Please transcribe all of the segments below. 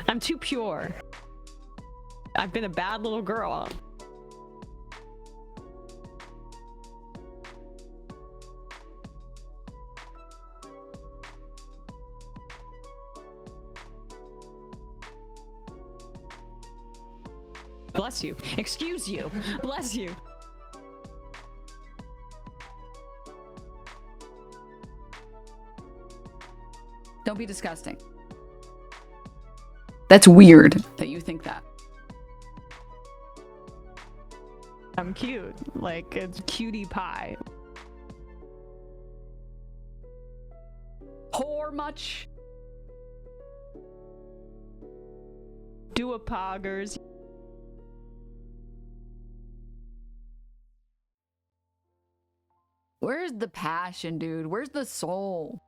I'm too pure. I've been a bad little girl. Bless you. Excuse you. Bless you. Don't be disgusting. That's weird that you think that. I'm cute. Like, it's cutie pie. Whore much? Do a poggers. Where's the passion, dude? Where's the soul?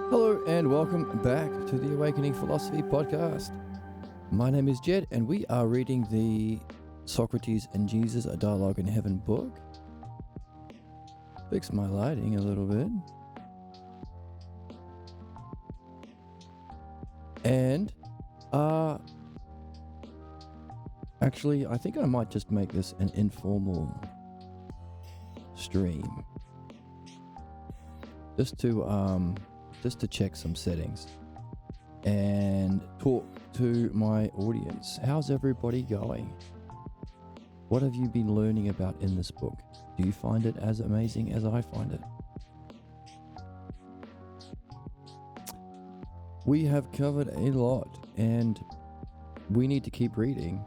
Hello and welcome back to the Awakening Philosophy Podcast. My name is Jed and we are reading the Socrates and Jesus, A Dialogue in Heaven book. Fix my lighting a little bit. And, actually, I think I might just make this an informal stream. Just to check some settings and talk to my audience. How's everybody going? What have you been learning about in this book? Do you find it as amazing as I find it? We have covered a lot and we need to keep reading.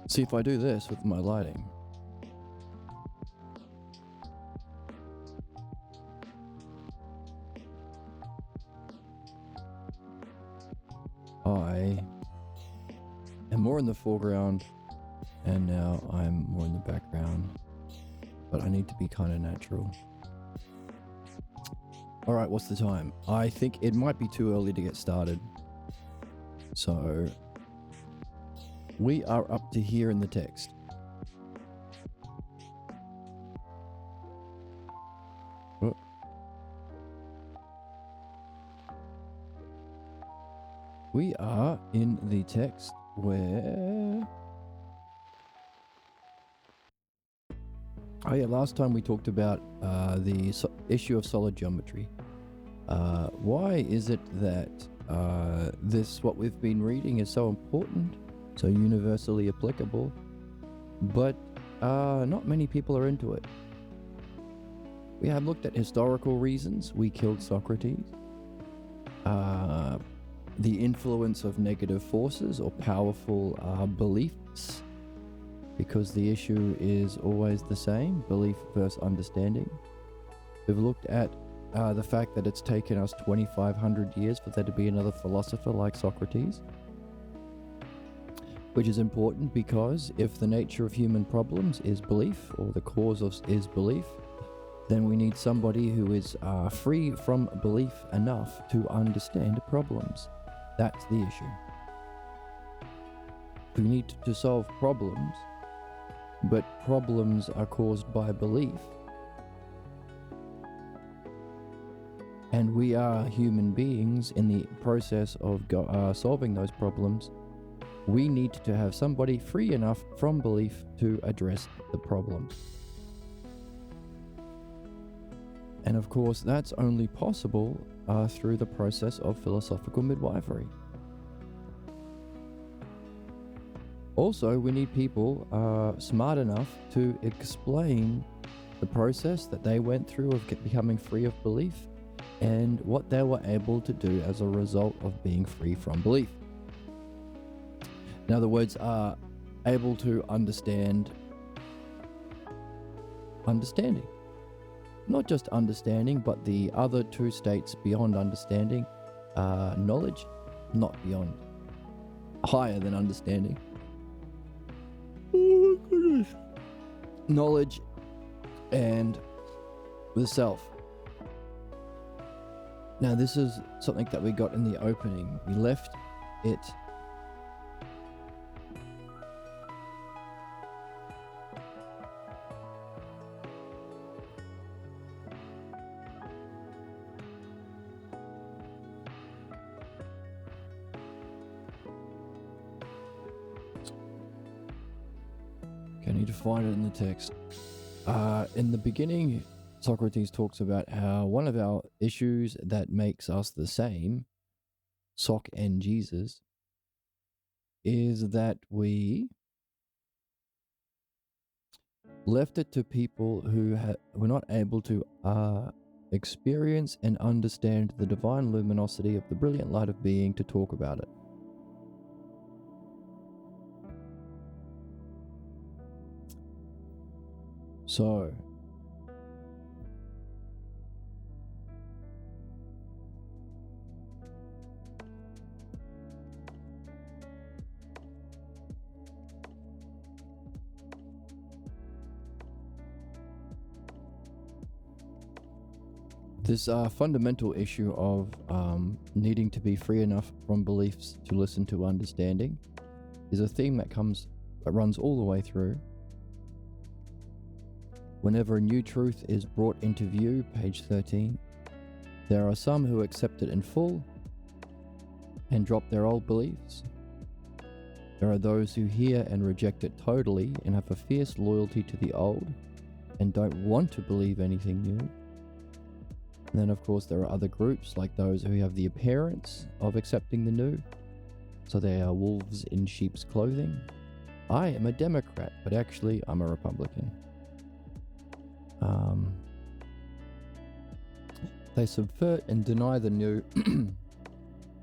See if I do this with my lighting. I am more in the foreground and now I'm more in the background, but I need to be kind of natural. All right, what's the time? I think it might be too early to get started. So we are up to here in the text. Oh. We are in the text where... Oh yeah, last time we talked about the issue of solid geometry. Why is it that what we've been reading is so important, so universally applicable, but not many people are into it? We have looked at historical reasons. We killed Socrates. The influence of negative forces or powerful beliefs, because the issue is always the same, belief versus understanding. We've looked at the fact that it's taken us 2,500 years for there to be another philosopher like Socrates, which is important because if the nature of human problems is belief, or the cause is belief, then we need somebody who is free from belief enough to understand problems. That's the issue. We need to solve problems, but problems are caused by belief. And we are human beings in the process of solving those problems. We need to have somebody free enough from belief to address the problems. And of course, that's only possible through the process of philosophical midwifery. Also, we need people smart enough to explain the process that they went through of becoming free of belief and what they were able to do as a result of being free from belief. In other words, able to understanding. Not just understanding, but the other two states beyond understanding, knowledge, not beyond, higher than understanding. Oh my goodness. Knowledge and the self. Now, this is something that we got in the opening. We left it. Okay, I need to find it in the text. In the beginning, Socrates talks about how one of our issues that makes us the same, Soc and Jesus, is that we left it to people who were not able to experience and understand the divine luminosity of the brilliant light of being to talk about it. So, this fundamental issue of needing to be free enough from beliefs to listen to understanding is a theme that runs all the way through. Whenever a new truth is brought into view, page 13, there are some who accept it in full and drop their old beliefs. There are those who hear and reject it totally and have a fierce loyalty to the old and don't want to believe anything new. And then, of course, there are other groups like those who have the appearance of accepting the new. So they are wolves in sheep's clothing. I am a Democrat, but actually I'm a Republican. They subvert and deny the new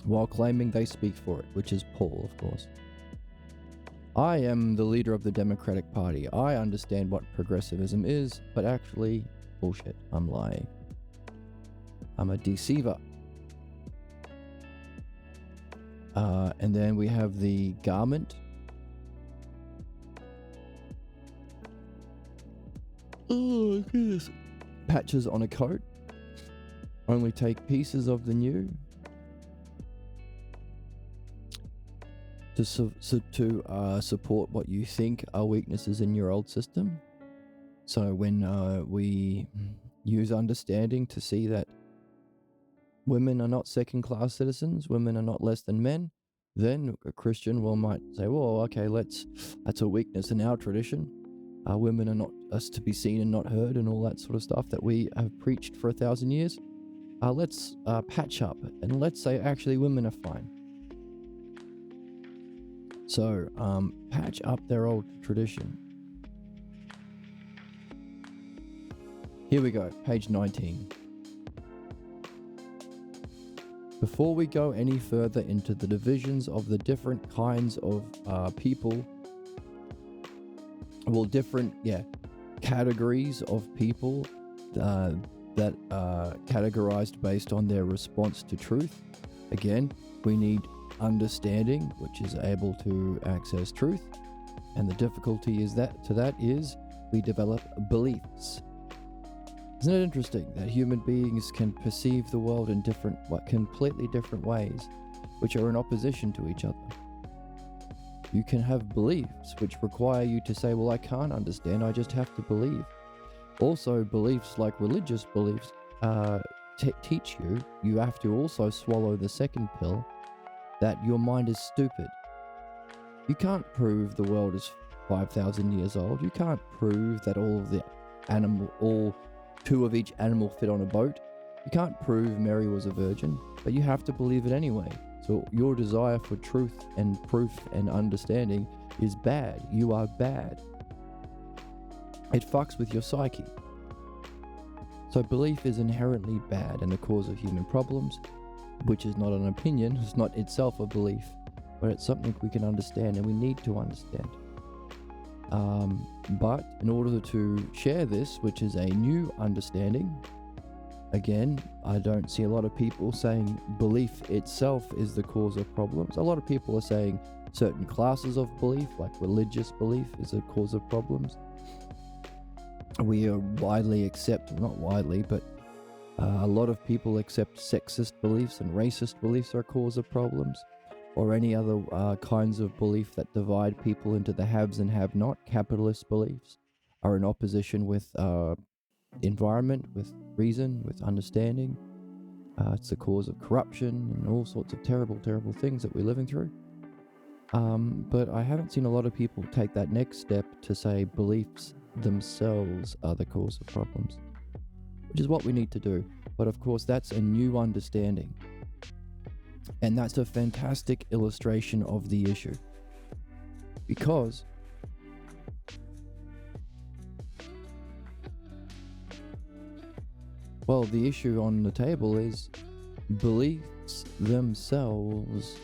while claiming they speak for it, which is Paul, of course. I am the leader of the Democratic Party. I understand what progressivism is, but actually, bullshit. I'm lying. I'm a deceiver. And then we have the garment. Oh, goodness. Patches on a coat. Only take pieces of the new. To support what you think are weaknesses in your old system. So when we use understanding to see that women are not second-class citizens, women are not less than men, then a Christian might say, well, okay, that's a weakness in our tradition. Women are not us to be seen and not heard and all that sort of stuff that we have preached for 1,000 years. Let's patch up and let's say actually women are fine. So, patch up their old tradition. Here we go, page 19. Before we go any further into the divisions of the different kinds of people, different categories of people that are categorized based on their response to truth. Again, we need understanding, which is able to access truth, and the difficulty is that we develop beliefs. Isn't it interesting that human beings can perceive the world in completely different ways, which are in opposition to each other? You can have beliefs which require you to say, well, I can't understand, I just have to believe. Also, beliefs like religious beliefs teach you have to also swallow the second pill, that your mind is stupid. You can't prove the world is 5,000 years old. You can't prove that all two of each animal fit on a boat. You can't prove Mary was a virgin, but you have to believe it anyway. So your desire for truth and proof and understanding is bad. You are bad. It fucks with your psyche. So belief is inherently bad and the cause of human problems, which is not an opinion, it's not itself a belief, but it's something we can understand and we need to understand. But in order to share this, which is a new understanding, again, I don't see a lot of people saying belief itself is the cause of problems. A lot of people are saying certain classes of belief, like religious belief, is a cause of problems. We are widely accept, not widely, but A lot of people accept sexist beliefs and racist beliefs are a cause of problems, or any other kinds of belief that divide people into the haves and have-not. Capitalist beliefs are in opposition with environment, with reason, with understanding. It's the cause of corruption and all sorts of terrible, terrible things that we're living through. But I haven't seen a lot of people take that next step to say beliefs themselves are the cause of problems, which is what we need to do. But of course, that's a new understanding. And that's a fantastic illustration of the issue. Because well, the issue on the table is beliefs themselves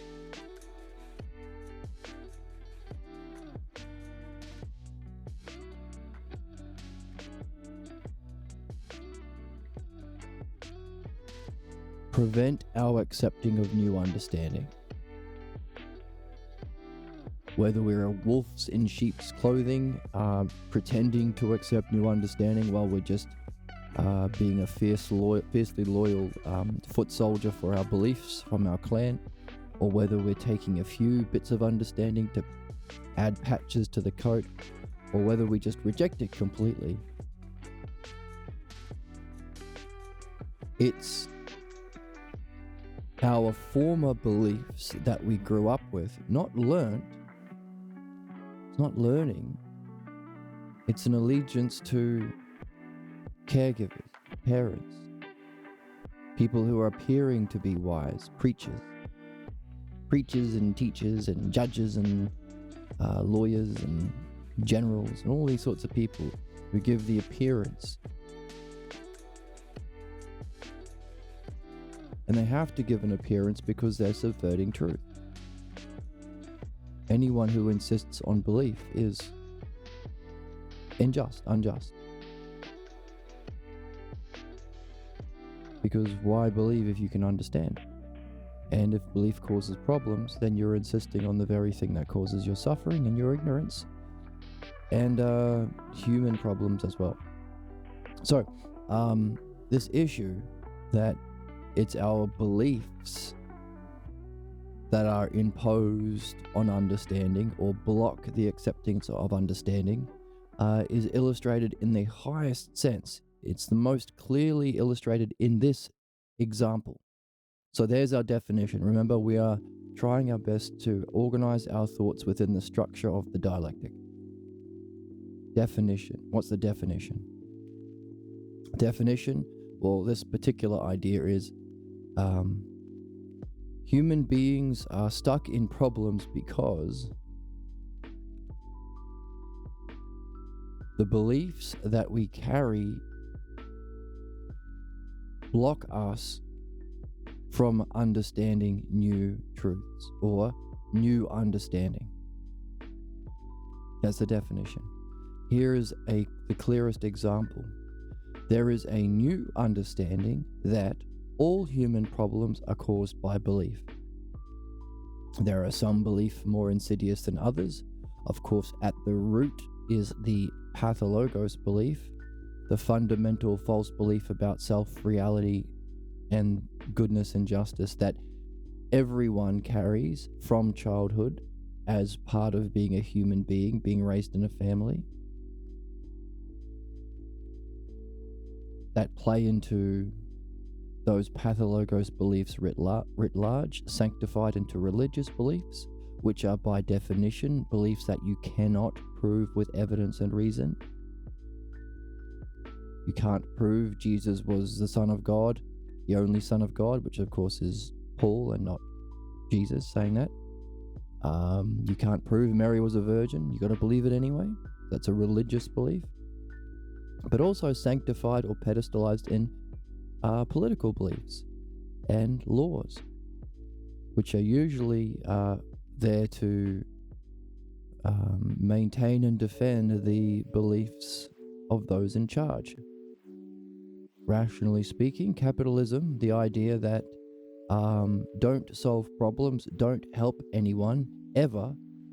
prevent our accepting of new understanding. Whether we're wolves in sheep's clothing, pretending to accept new understanding while we're just being a fiercely loyal foot soldier for our beliefs from our clan, or whether we're taking a few bits of understanding to add patches to the coat, or whether we just reject it completely. It's our former beliefs that we grew up with, not learned. It's not learning. It's an allegiance to caregivers, parents, people who are appearing to be wise, preachers and teachers and judges and lawyers and generals and all these sorts of people who give the appearance. And they have to give an appearance because they're subverting truth. Anyone who insists on belief is unjust. Because why believe if you can understand? And if belief causes problems, then you're insisting on the very thing that causes your suffering and your ignorance and human problems as well. So, this issue that it's our beliefs that are imposed on understanding or block the acceptance of understanding is illustrated in the highest sense. It's the most clearly illustrated in this example. So there's our definition. Remember, we are trying our best to organize our thoughts within the structure of the dialectic. Definition. What's the definition? Definition, well, this particular idea is human beings are stuck in problems because the beliefs that we carry block us from understanding new truths or new understanding. That's the definition. Here is the clearest example. There is a new understanding that all human problems are caused by belief. There are some beliefs more insidious than others. Of course, at the root is the pathologos belief, the fundamental false belief about self-reality and goodness and justice that everyone carries from childhood as part of being a human being, being raised in a family, that play into those pathologos beliefs writ large, sanctified into religious beliefs, which are by definition beliefs that you cannot prove with evidence and reason. You can't prove Jesus was the Son of God, the only Son of God, which of course is Paul and not Jesus saying that. You can't prove Mary was a virgin. You got to believe it anyway. That's a religious belief. But also sanctified or pedestalized in political beliefs and laws, which are usually there to maintain and defend the beliefs of those in charge. Rationally speaking, capitalism, the idea that don't solve problems, don't help anyone ever,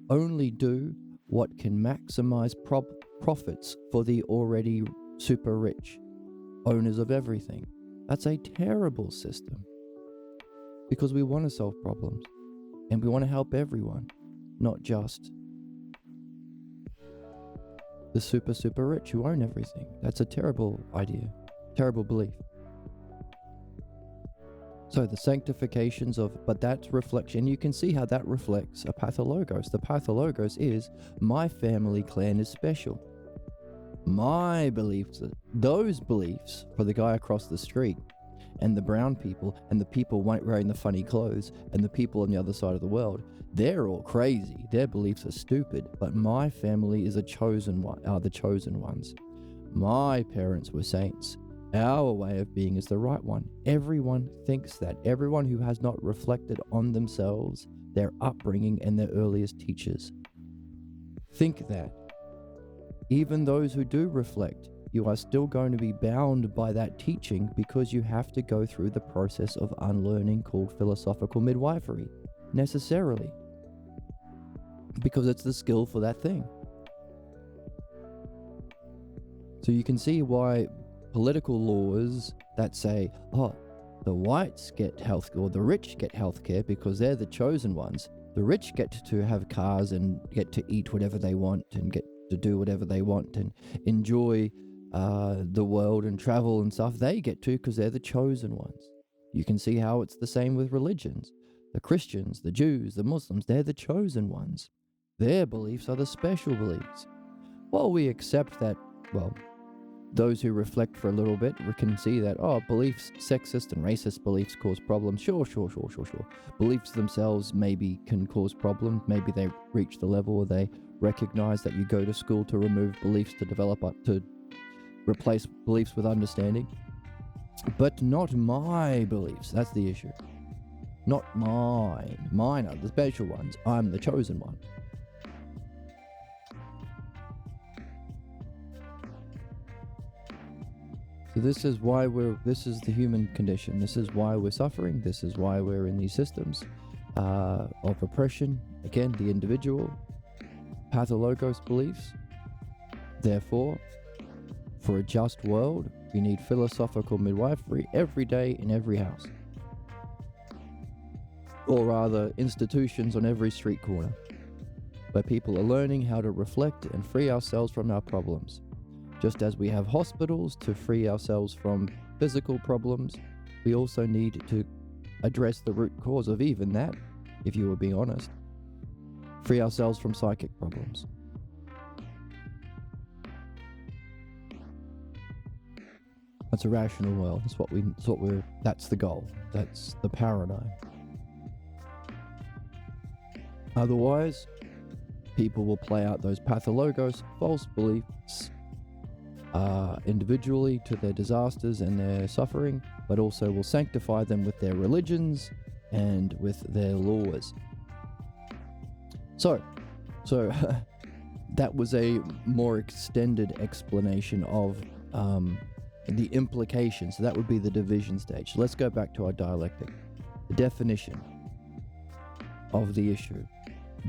only do what can maximize profits for the already super rich owners of everything. That's a terrible system. Because we want to solve problems. And we want to help everyone. Not just the super rich who own everything. That's a terrible idea. Terrible belief. So the sanctifications of, but that reflection, you can see how that reflects a pathologos. The pathologos is, my family clan is special. My beliefs, those beliefs for the guy across the street, and the brown people, and the people wearing the funny clothes, and the people on the other side of the world, they're all crazy. Their beliefs are stupid. But my family is the chosen ones. My parents were saints. Our way of being is the right one. Everyone thinks that. Everyone who has not reflected on themselves, their upbringing, and their earliest teachers think that. Even those who do reflect, you are still going to be bound by that teaching because you have to go through the process of unlearning called philosophical midwifery, necessarily. Because it's the skill for that thing. So you can see why political laws that say, oh, the whites get health, or the rich get healthcare because they're the chosen ones. The rich get to have cars and get to eat whatever they want and get to do whatever they want and enjoy the world and travel and stuff. They get to because they're the chosen ones. You can see how it's the same with religions. The Christians, the Jews, the Muslims, they're the chosen ones. Their beliefs are the special beliefs. While we accept that, well, those who reflect for a little bit, we can see that, beliefs, sexist and racist beliefs cause problems. Sure. Beliefs themselves maybe can cause problems. Maybe they reach the level where they recognize that you go to school to remove beliefs to develop up to replace beliefs with understanding. But not my beliefs. That's the issue. Not mine. Mine are the special ones. I'm the chosen one. So this is the human condition. This is why we're suffering. This is why we're in these systems of oppression. Again, the individual, pathologos beliefs. Therefore, for a just world, we need philosophical midwifery every day in every house. Or rather, institutions on every street corner, where people are learning how to reflect and free ourselves from our problems. Just as we have hospitals to free ourselves from physical problems, we also need to address the root cause of even that, if you were being honest. Free ourselves from psychic problems. That's a rational world. That's the goal. That's the paradigm. Otherwise, people will play out those pathologos, false beliefs, individually to their disasters and their suffering, but also will sanctify them with their religions and with their laws. So that was a more extended explanation of the implications. So that would be the division stage. Let's go back to our dialectic. The definition of the issue.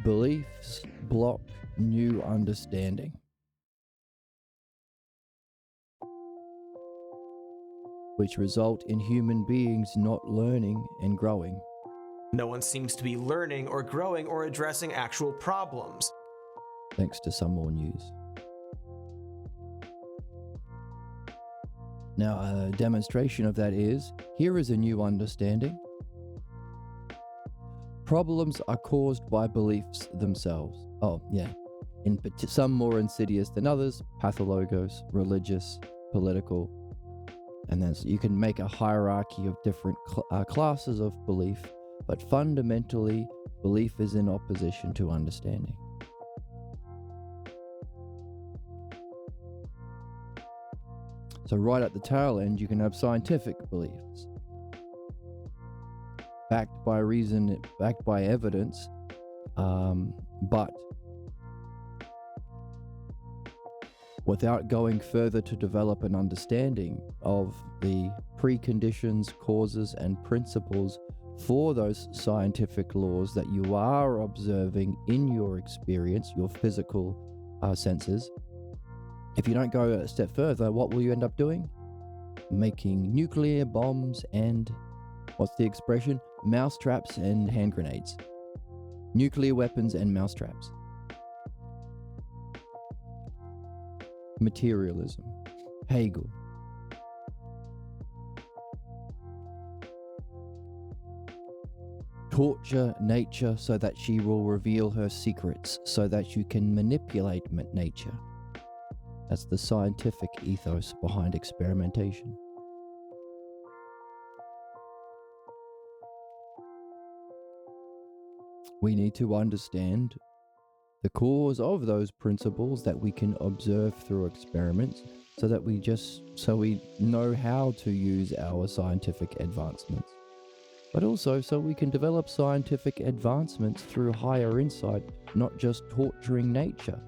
Beliefs block new understanding. Which result in human beings not learning and growing. No one seems to be learning or growing or addressing actual problems. Thanks to some more news. Now, a demonstration of that is, here is a new understanding. Problems are caused by beliefs themselves. Some more insidious than others, pathologos, religious, political. And then so you can make a hierarchy of different classes of belief, but fundamentally, belief is in opposition to understanding. So right at the tail end, you can have scientific beliefs, backed by reason, backed by evidence, but without going further to develop an understanding of the preconditions, causes, and principles for those scientific laws that you are observing in your experience, your physical senses. If you don't go a step further, what will you end up doing? making nuclear bombs and, what's the expression? Mousetraps and hand grenades. Nuclear weapons and mousetraps. Materialism. Hegel. Torture nature so that she will reveal her secrets, so that you can manipulate nature. That's the scientific ethos behind experimentation. We need to understand the cause of those principles that we can observe through experiments, so that we know how to use our scientific advancements. But also so we can develop scientific advancements through higher insight, not just torturing nature,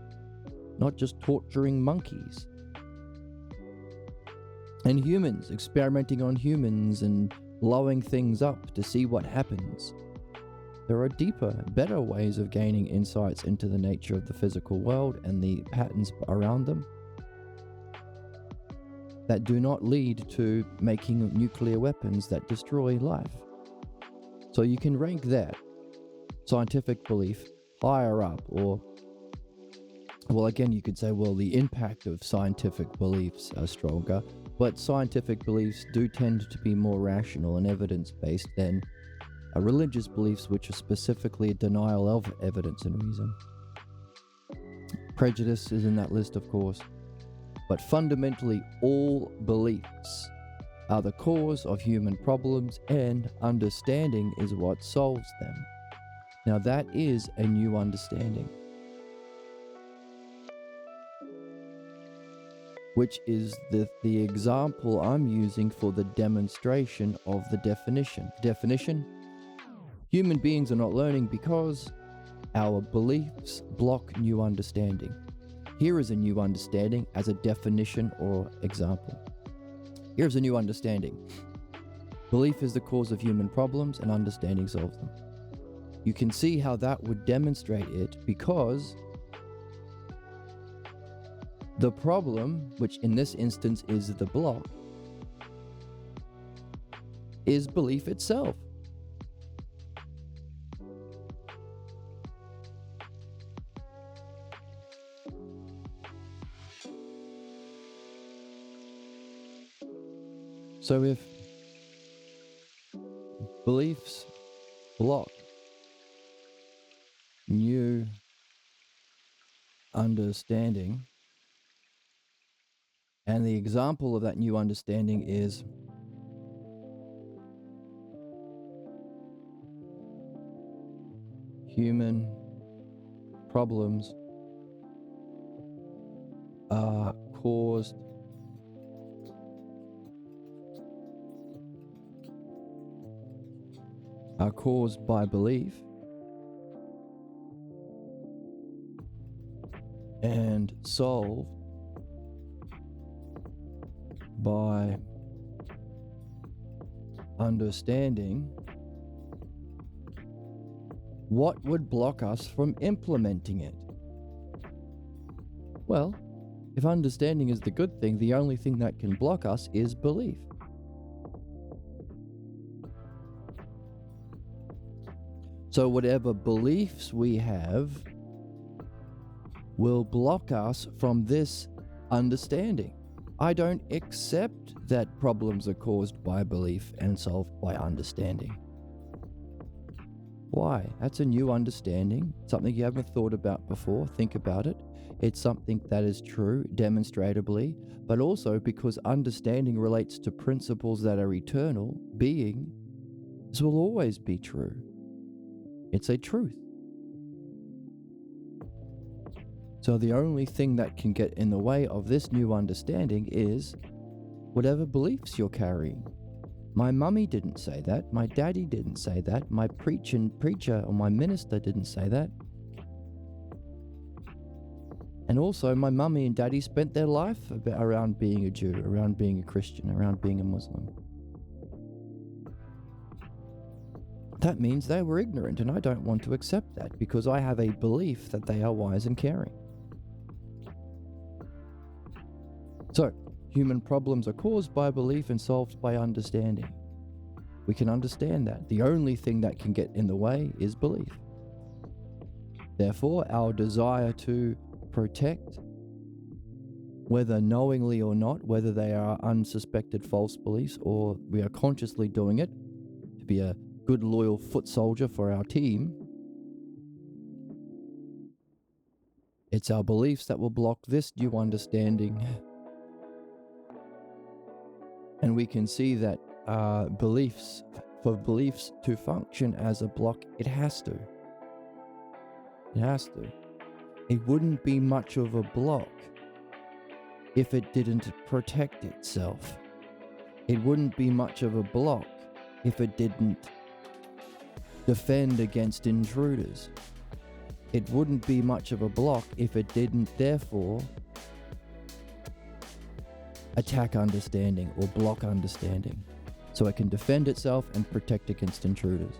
not just torturing monkeys. And humans, experimenting on humans and blowing things up to see what happens. There are deeper, better ways of gaining insights into the nature of the physical world and the patterns around them that do not lead to making nuclear weapons that destroy life. So you can rank that scientific belief higher up, or, well, again, you could say, well, the impact of scientific beliefs are stronger, but scientific beliefs do tend to be more rational and evidence-based than religious beliefs, which are specifically a denial of evidence and reason. Prejudice is in that list, of course, but fundamentally all beliefs are the cause of human problems, and understanding is what solves them. Now that is a new understanding, which is the example I'm using for the demonstration of the definition. Definition: human beings are not learning because our beliefs block new understanding. Here is a new understanding as a definition or example. Here's a new understanding. Belief is the cause of human problems, and understanding solves them. You can see how that would demonstrate it, because the problem, which in this instance is the block, is belief itself. So if beliefs block new understanding, and the example of that new understanding is human problems are caused by belief, and solved by understanding, what would block us from implementing it? Well, if understanding is the good thing, the only thing that can block us is belief. So whatever beliefs we have will block us from this understanding. I don't accept that problems are caused by belief and solved by understanding. Why? That's a new understanding, something you haven't thought about before. Think about it. It's something that is true, demonstrably, but also because understanding relates to principles that are eternal, being, this will always be true. It's a truth. So the only thing that can get in the way of this new understanding is whatever beliefs you're carrying. My mummy didn't say that. My daddy didn't say that. My preacher or my minister didn't say that. And also my mummy and daddy spent their life around being a Jew, around being a Christian, around being a Muslim. That means they were ignorant, and I don't want to accept that because I have a belief that they are wise and caring. So, human problems are caused by belief and solved by understanding. We can understand that. The only thing that can get in the way is belief. Therefore, our desire to protect, whether knowingly or not, whether they are unsuspected false beliefs or we are consciously doing it to be a good loyal foot soldier for our team, it's our beliefs that will block this new understanding. And we can see that for beliefs to function as a block, it has to. It has to. It wouldn't be much of a block if it didn't protect itself. It wouldn't be much of a block if it didn't defend against intruders. It wouldn't be much of a block if it didn't, therefore, attack understanding or block understanding, so it can defend itself and protect against intruders.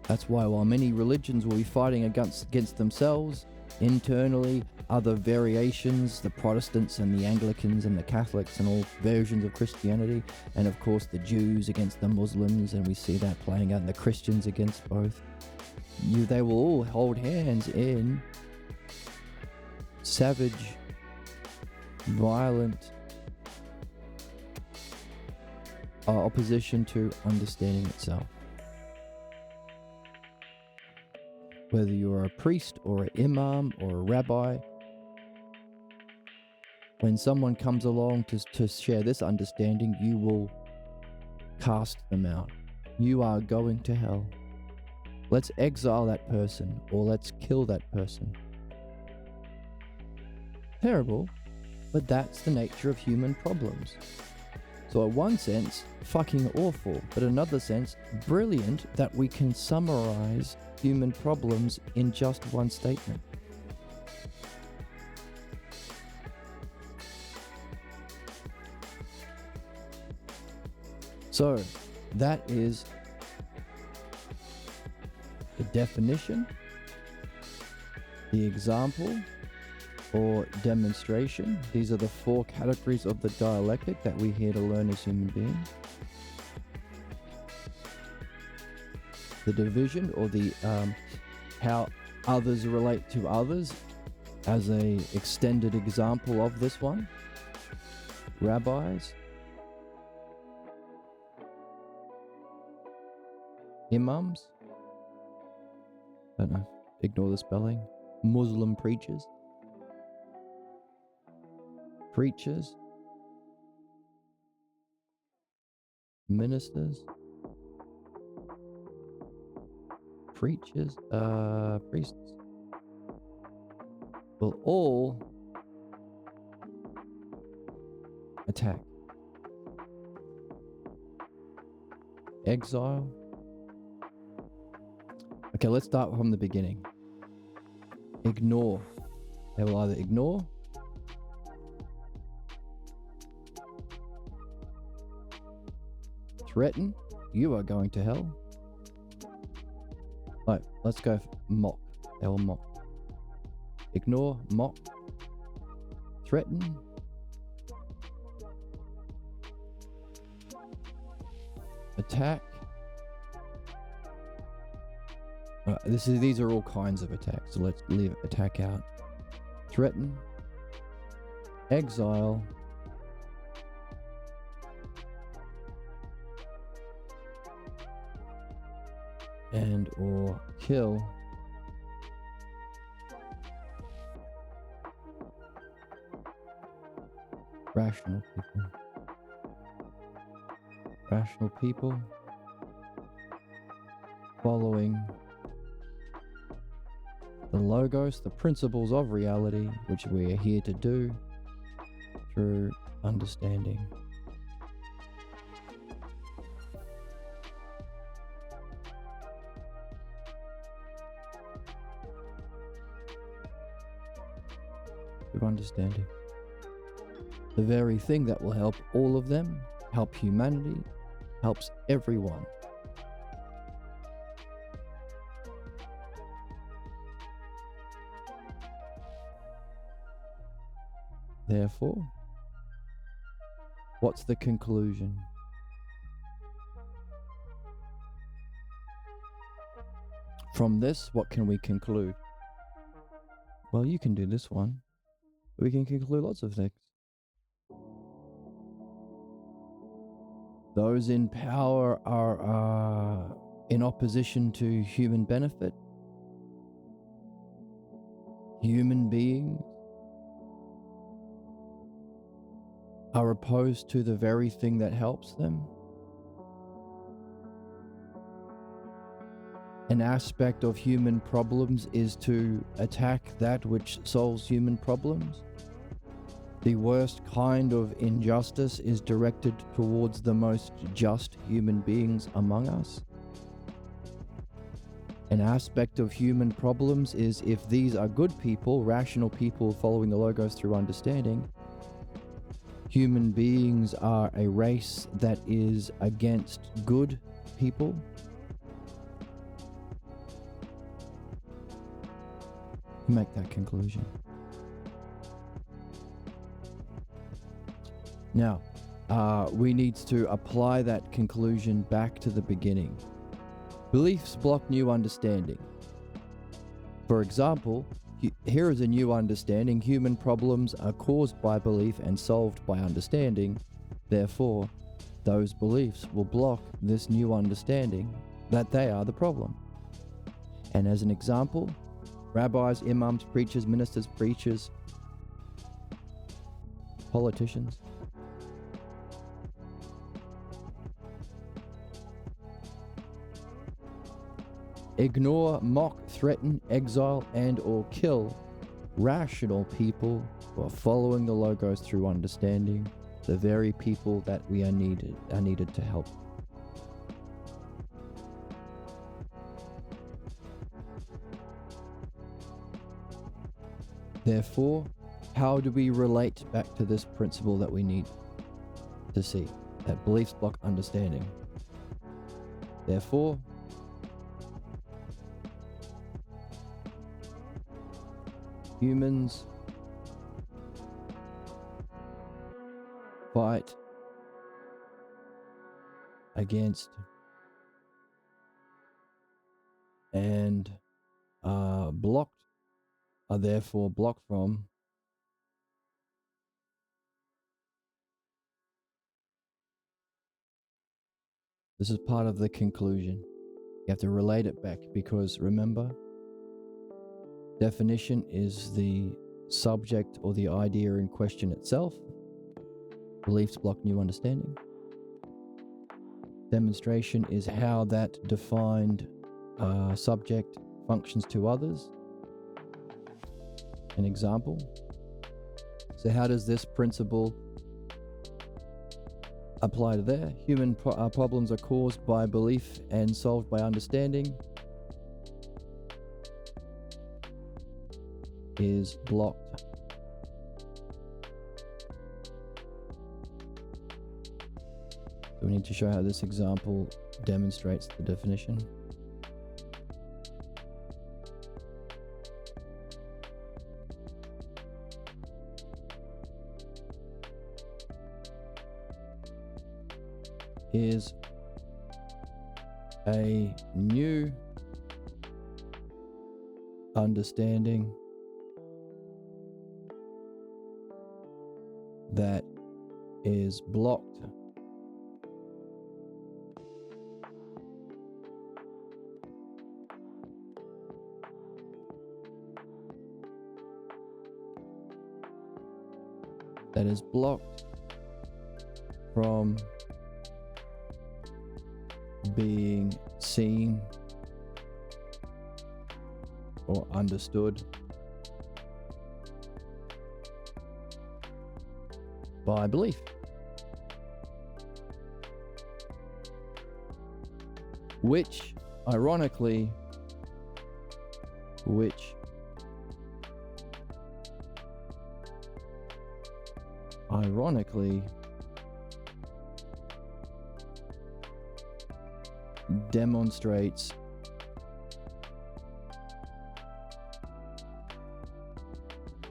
That's why while many religions will be fighting against themselves, internally, other variations, the Protestants and the Anglicans and the Catholics and all versions of Christianity, and of course the Jews against the Muslims, and we see that playing out, and the Christians against both, they will all hold hands in savage, violent opposition to understanding itself. Whether you're a priest or an imam or a rabbi, when someone comes along to share this understanding, you will cast them out. You are going to hell. Let's exile that person, or let's kill that person. Terrible, but that's the nature of human problems. So in one sense, fucking awful, but in another sense, brilliant that we can summarize human problems in just one statement. So that is the definition, the example, or demonstration. These are the 4 categories of the dialectic that we're here to learn as human beings. The division, or the how others relate to others, as a extended example of this one. Rabbis, imams, don't know, ignore the spelling. Muslim preachers, ministers, priests will all attack, exile. Okay, let's start from the beginning. Ignore. They will either ignore, threaten, you are going to hell. Right, let's go mock. They will mock. Ignore, mock, threaten, attack. These are all kinds of attacks, so let's leave attack out. Threaten, exile, and or kill. Rational people following the logos, the principles of reality, which we are here to do through understanding. Through understanding. The very thing that will help all of them, help humanity, helps everyone. Therefore, what's the conclusion? From this, what can we conclude? Well, you can do this one. We can conclude lots of things. Those in power are in opposition to human benefit. Human beings are opposed to the very thing that helps them. An aspect of human problems is to attack that which solves human problems. The worst kind of injustice is directed towards the most just human beings among us. An aspect of human problems is if these are good people, rational people following the Logos through understanding, human beings are a race that is against good people. Make that conclusion. Now, we need to apply that conclusion back to the beginning. Beliefs block new understanding. For example, here is a new understanding. Human problems are caused by belief and solved by understanding. Therefore, those beliefs will block this new understanding that they are the problem. And as an example, rabbis, imams, preachers, ministers, preachers, politicians, ignore, mock, threaten, exile, and or kill rational people who are following the Logos through understanding, the very people that we are needed to help. Therefore, how do we relate back to this principle that we need to see? That beliefs block understanding. Therefore, humans fight against and are therefore blocked from this is part of the conclusion. You have to relate it back because remember, definition is the subject or the idea in question itself. Beliefs block new understanding. Demonstration is how that defined subject functions to others. An example. So how does this principle apply to there? Human problems are caused by belief and solved by understanding. Is blocked. So we need to show how this example demonstrates the definition. Is a new understanding that is blocked from being seen or understood by belief. Which ironically demonstrates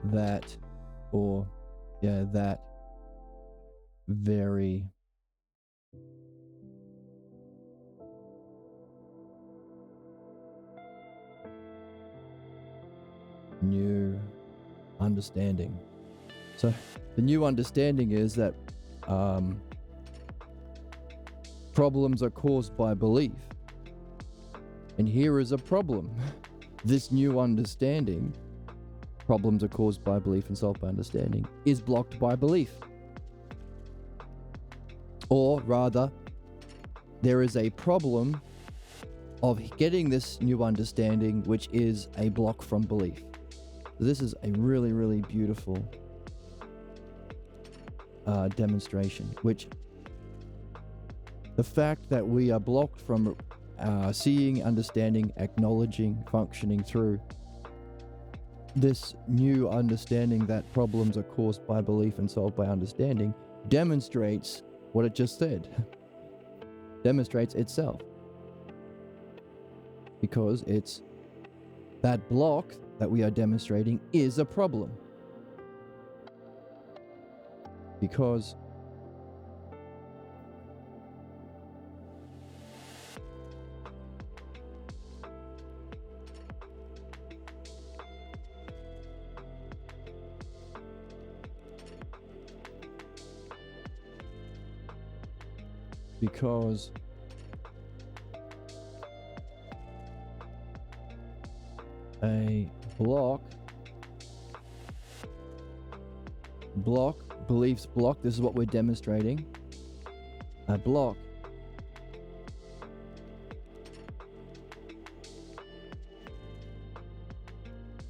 that or yeah, that very new understanding. So the new understanding is that problems are caused by belief. And here is a problem. This new understanding, problems are caused by belief and solved by understanding, is blocked by belief. Or rather, there is a problem of getting this new understanding, which is a block from belief. So this is a really, really beautiful demonstration, which the fact that we are blocked from seeing, understanding, acknowledging, functioning through this new understanding that problems are caused by belief and solved by understanding demonstrates what it just said. Demonstrates itself. Because it's that block that we are demonstrating is a problem. Because a beliefs block, this is what we're demonstrating. A block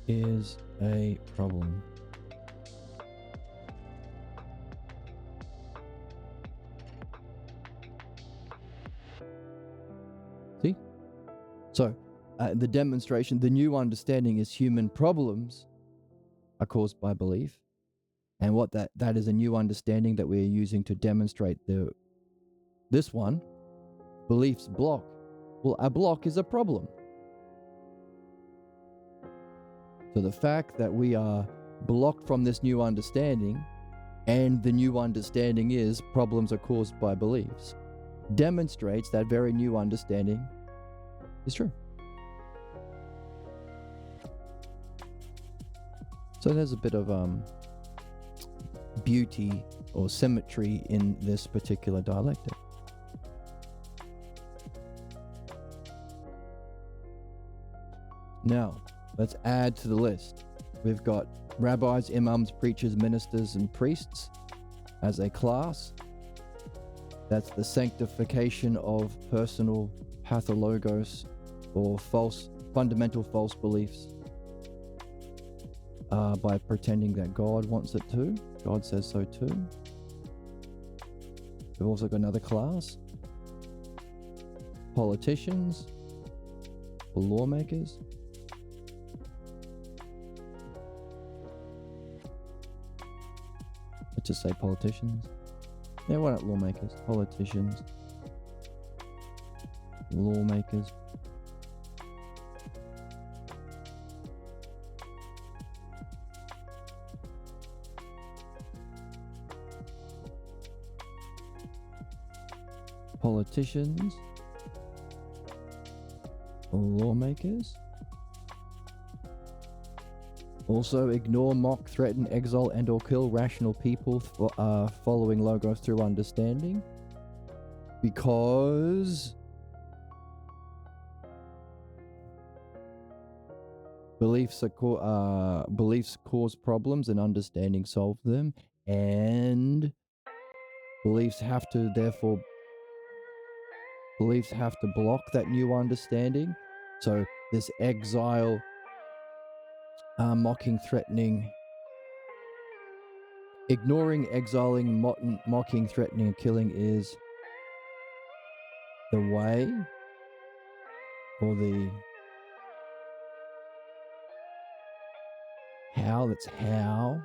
is a problem. See? So, the demonstration, the new understanding is human problems are caused by belief. And what that is a new understanding that we're using to demonstrate this one, beliefs block. Well, a block is a problem. So the fact that we are blocked from this new understanding, and the new understanding is problems are caused by beliefs, demonstrates that very new understanding is true. So there's a bit of beauty or symmetry in this particular dialectic. Now, let's add to the list. We've got rabbis, imams, preachers, ministers, and priests as a class. That's the sanctification of personal pathologos or fundamental false beliefs by pretending that God wants it too. God says so too. We've also got another class, politicians or lawmakers. Let's just say politicians. Yeah, why not lawmakers? Politicians, lawmakers. Politicians, lawmakers. Also, ignore, mock, threaten, exile, and or kill rational people following logos through understanding, because beliefs cause problems and understanding solve them, and beliefs have to block that new understanding. So this exile, mocking, threatening, ignoring, exiling, mocking, threatening, and killing is the way, or the how. That's how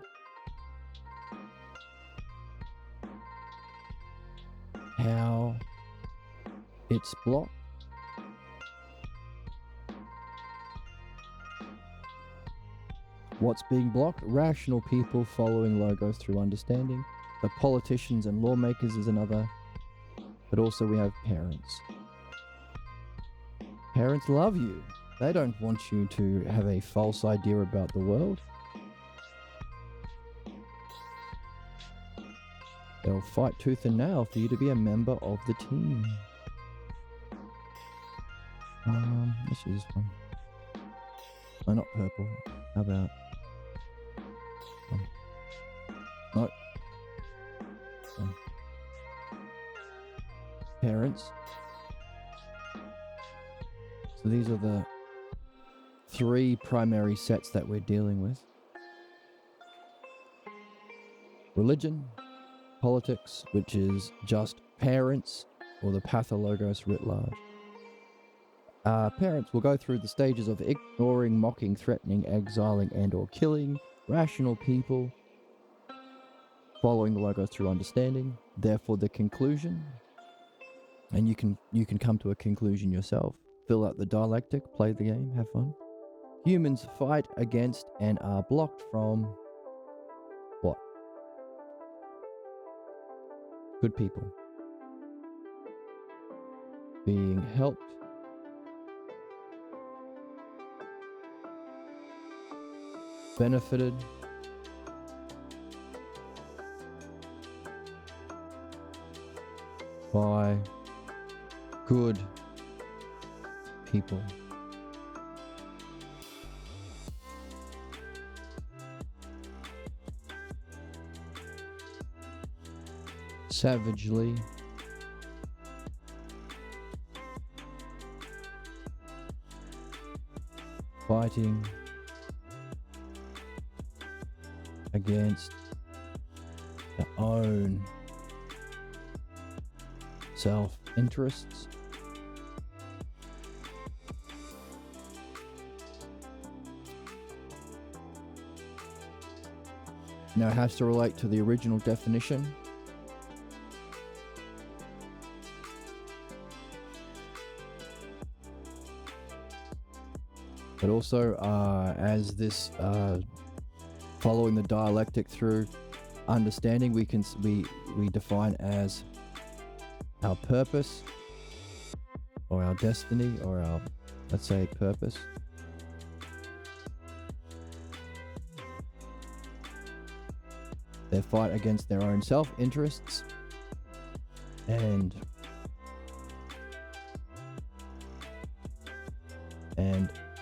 it's blocked. What's being blocked? Rational people following logos through understanding. The politicians and lawmakers is another. But also we have parents. Parents love you. They don't want you to have a false idea about the world. They'll fight tooth and nail for you to be a member of the team. Let's use one. Oh, not purple. How about... no. Parents. So these are the 3 primary sets that we're dealing with. Religion, politics, which is just parents, or the pathologos writ large. Parents will go through the stages of ignoring, mocking, threatening, exiling, and or killing rational people, following the logos through understanding. Therefore, the conclusion, and you can come to a conclusion yourself. Fill out the dialectic, play the game, have fun. Humans fight against and are blocked from what? Good people. Being helped. Benefited. By good people. Savagely fighting against their own self-interests. Now it has to relate to the original definition. But also, as this following the dialectic through understanding, we define as our purpose, or our destiny, or our, let's say, purpose. They fight against their own self-interests and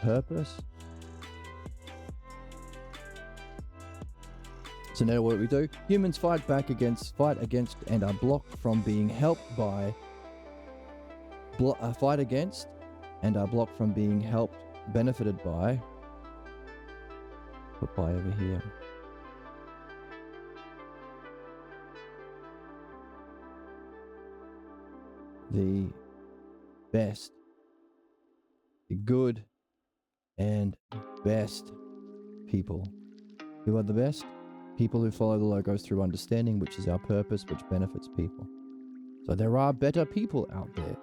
purpose. So now what do we do? Humans fight against and are blocked from being helped by fight against and are blocked from being helped, benefited by, put by over here. The best, the good and best people. Who are the best? People who follow the logos through understanding, which is our purpose, which benefits people. So there are better people out there.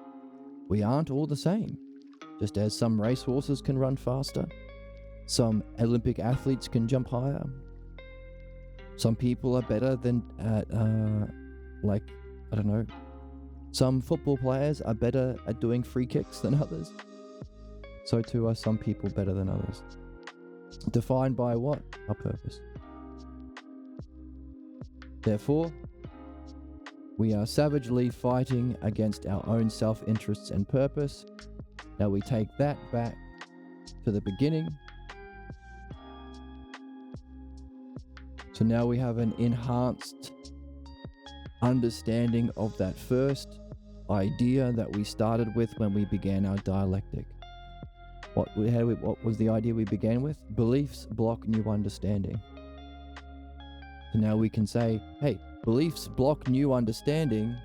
We aren't all the same. Just as some racehorses can run faster, some Olympic athletes can jump higher. Some people are better than some football players are better at doing free kicks than others. So too are some people better than others. Defined by what? Our purpose. Therefore, we are savagely fighting against our own self-interests and purpose. Now we take that back to the beginning. So now we have an enhanced understanding of that first idea that we started with when we began our dialectic. What was the idea we began with? Beliefs block new understanding. So now we can say, hey, beliefs block new understanding,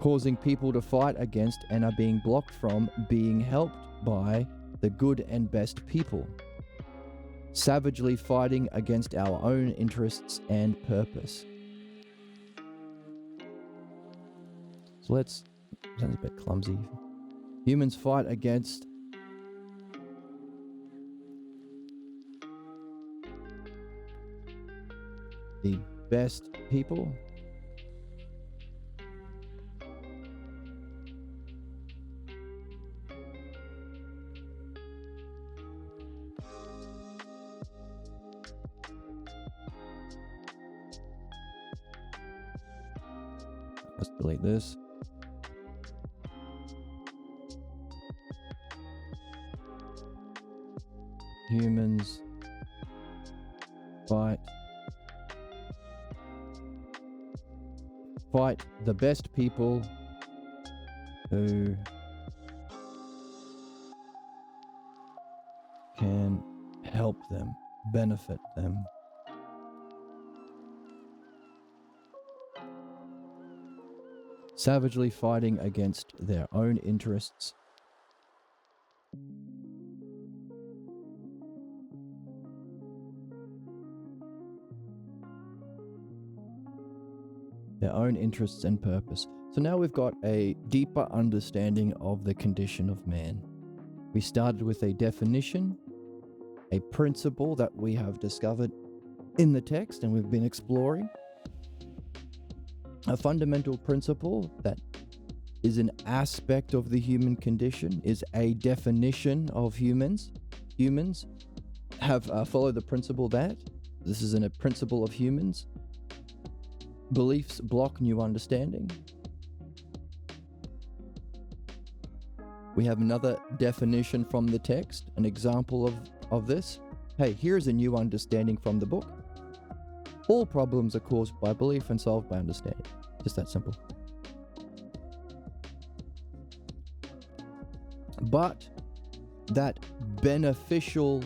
causing people to fight against and are being blocked from being helped by the good and best people. Savagely fighting against our own interests and purpose. So sounds a bit clumsy. Humans fight against the best people. Let's delete this. Humans fight the best people who can help them, benefit them. Savagely fighting against their own interests. Their own interests and purpose. So now we've got a deeper understanding of the condition of man. We started with a definition, a principle that we have discovered in the text and we've been exploring. A fundamental principle that is an aspect of the human condition, is a definition of humans. Humans have followed the principle that this is a principle of humans. Beliefs block new understanding. We have another definition from the text, an example of this. Hey, here's a new understanding from the book. All problems are caused by belief and solved by understanding. Just that simple. But that beneficial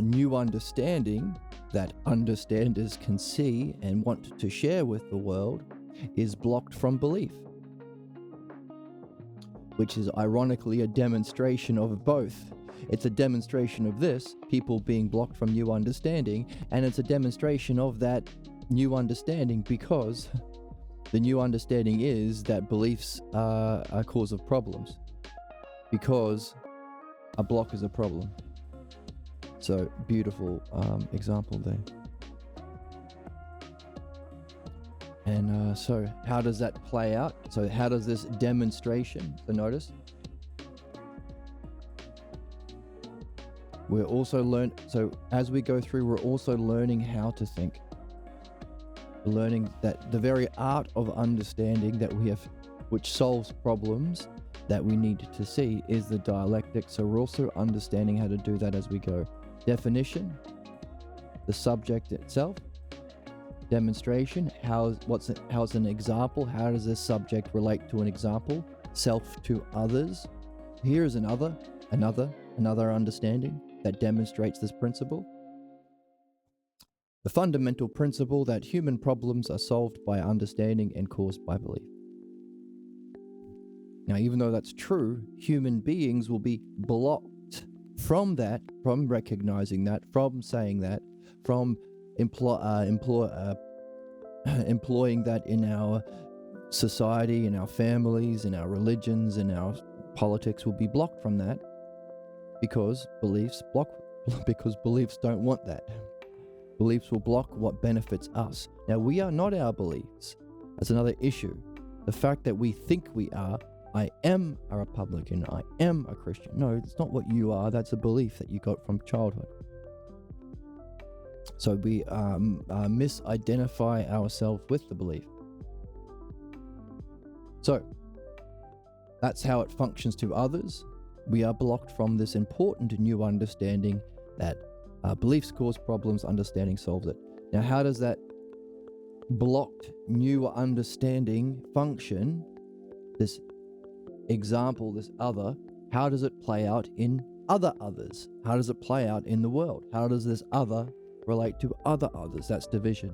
new understanding that understanders can see and want to share with the world is blocked from belief, which is ironically a demonstration of both. It's a demonstration of this, people being blocked from new understanding, and it's a demonstration of that new understanding because the new understanding is that beliefs are a cause of problems, because a block is a problem. So, beautiful example there. And so, how does that play out? So, how does this demonstration, so notice, we're also so as we go through, we're also learning how to think. We're learning that the very art of understanding that we have, which solves problems that we need to see, is the dialectic. So we're also understanding how to do that as we go. Definition, the subject itself, demonstration, how's an example, how does this subject relate to an example, self to others. Here's another understanding that demonstrates this principle. The fundamental principle that human problems are solved by understanding and caused by belief. Now, even though that's true, human beings will be blocked from that, from recognizing that, from saying that, from employing that in our society, in our families, in our religions, in our politics, will be blocked from that because beliefs don't want that. Beliefs will block what benefits us. Now, we are not our beliefs. That's another issue. The fact that we think we are, I am a Republican, I am a Christian. No, it's not what you are. That's a belief that you got from childhood. So we misidentify ourselves with the belief. So that's how it functions to others. We are blocked from this important new understanding that beliefs cause problems, understanding solves it. Now, how does that blocked new understanding function? This example, this other, how does it play out in other others? How does it play out in the world? How does this other relate to other others? That's division.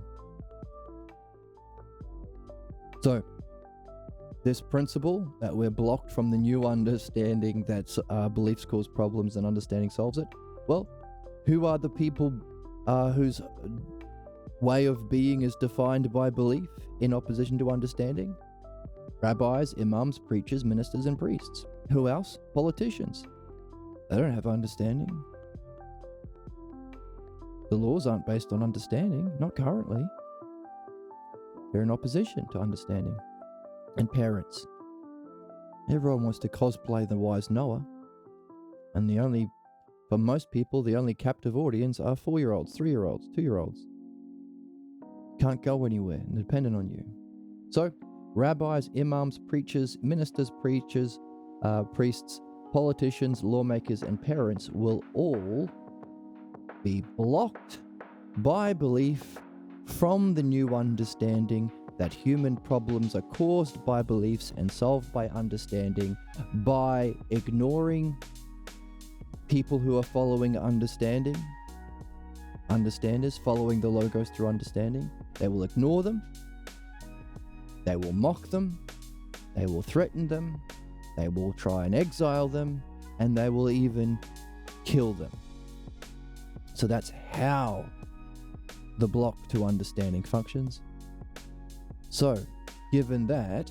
So, this principle that we're blocked from the new understanding that beliefs cause problems and understanding solves it. Well, who are the people whose way of being is defined by belief in opposition to understanding? Rabbis, imams, preachers, ministers, and priests. Who else? Politicians. They don't have understanding. The laws aren't based on understanding, not currently. They're in opposition to understanding. And parents. Everyone wants to cosplay the wise Noah. And for most people, the only captive audience are 4-year-olds, 3-year-olds, 2-year-olds. Can't go anywhere and dependent on you. So, rabbis, imams, preachers, ministers, priests, politicians, lawmakers, and parents will all be blocked by belief from the new understanding that human problems are caused by beliefs and solved by understanding, by ignoring people who are following understanders, following the logos through understanding. They will ignore them, they will mock them, they will threaten them, they will try and exile them, and they will even kill them. So that's how the block to understanding functions. So, given that,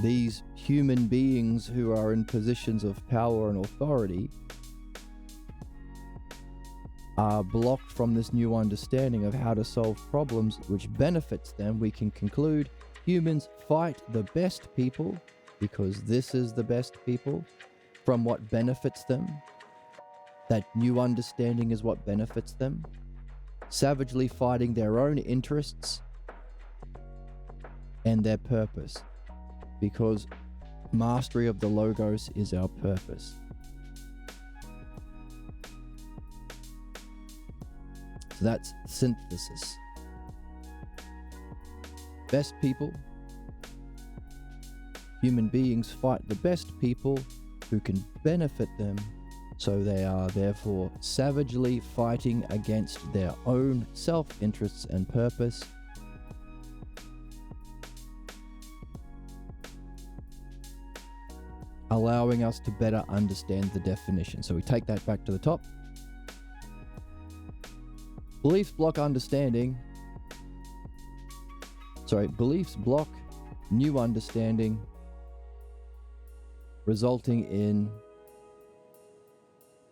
these human beings who are in positions of power and authority are blocked from this new understanding of how to solve problems which benefits them, we can conclude humans fight the best people because this is the best people from what benefits them. That new understanding is what benefits them. Savagely fighting their own interests and their purpose, because mastery of the logos is our purpose. So that's synthesis. Best people, human beings fight the best people who can benefit them, so they are therefore savagely fighting against their own self-interests and purpose. Allowing us to better understand the definition. So we take that back to the top. Beliefs block understanding. Beliefs block new understanding, resulting in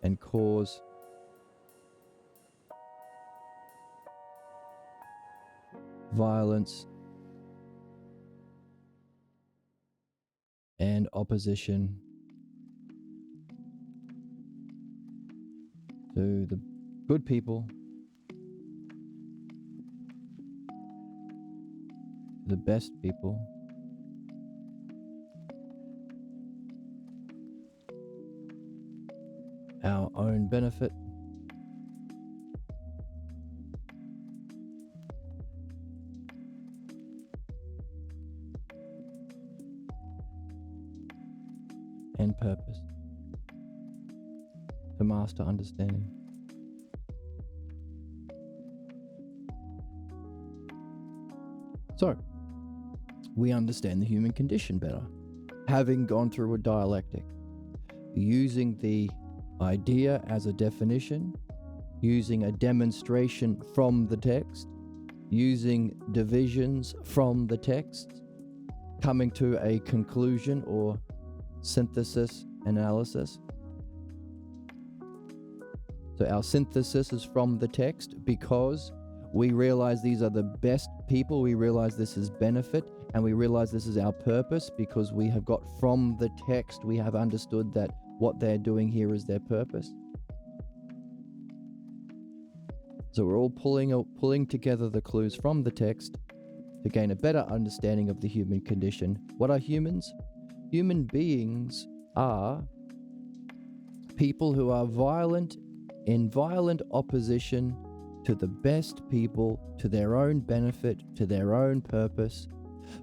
and cause violence and opposition to the good people, the best people, our own benefit, and purpose, to master understanding. So, we understand the human condition better, having gone through a dialectic, using the idea as a definition, using a demonstration from the text, using divisions from the text, coming to a conclusion or synthesis analysis. So our synthesis is from the text because we realize these are the best people, we realize this is benefit, and we realize this is our purpose because we have got from the text, we have understood that what they're doing here is their purpose. So we're all pulling together the clues from the text to gain a better understanding of the human condition. What are humans? Human beings are people who are in violent opposition to the best people, to their own benefit, to their own purpose,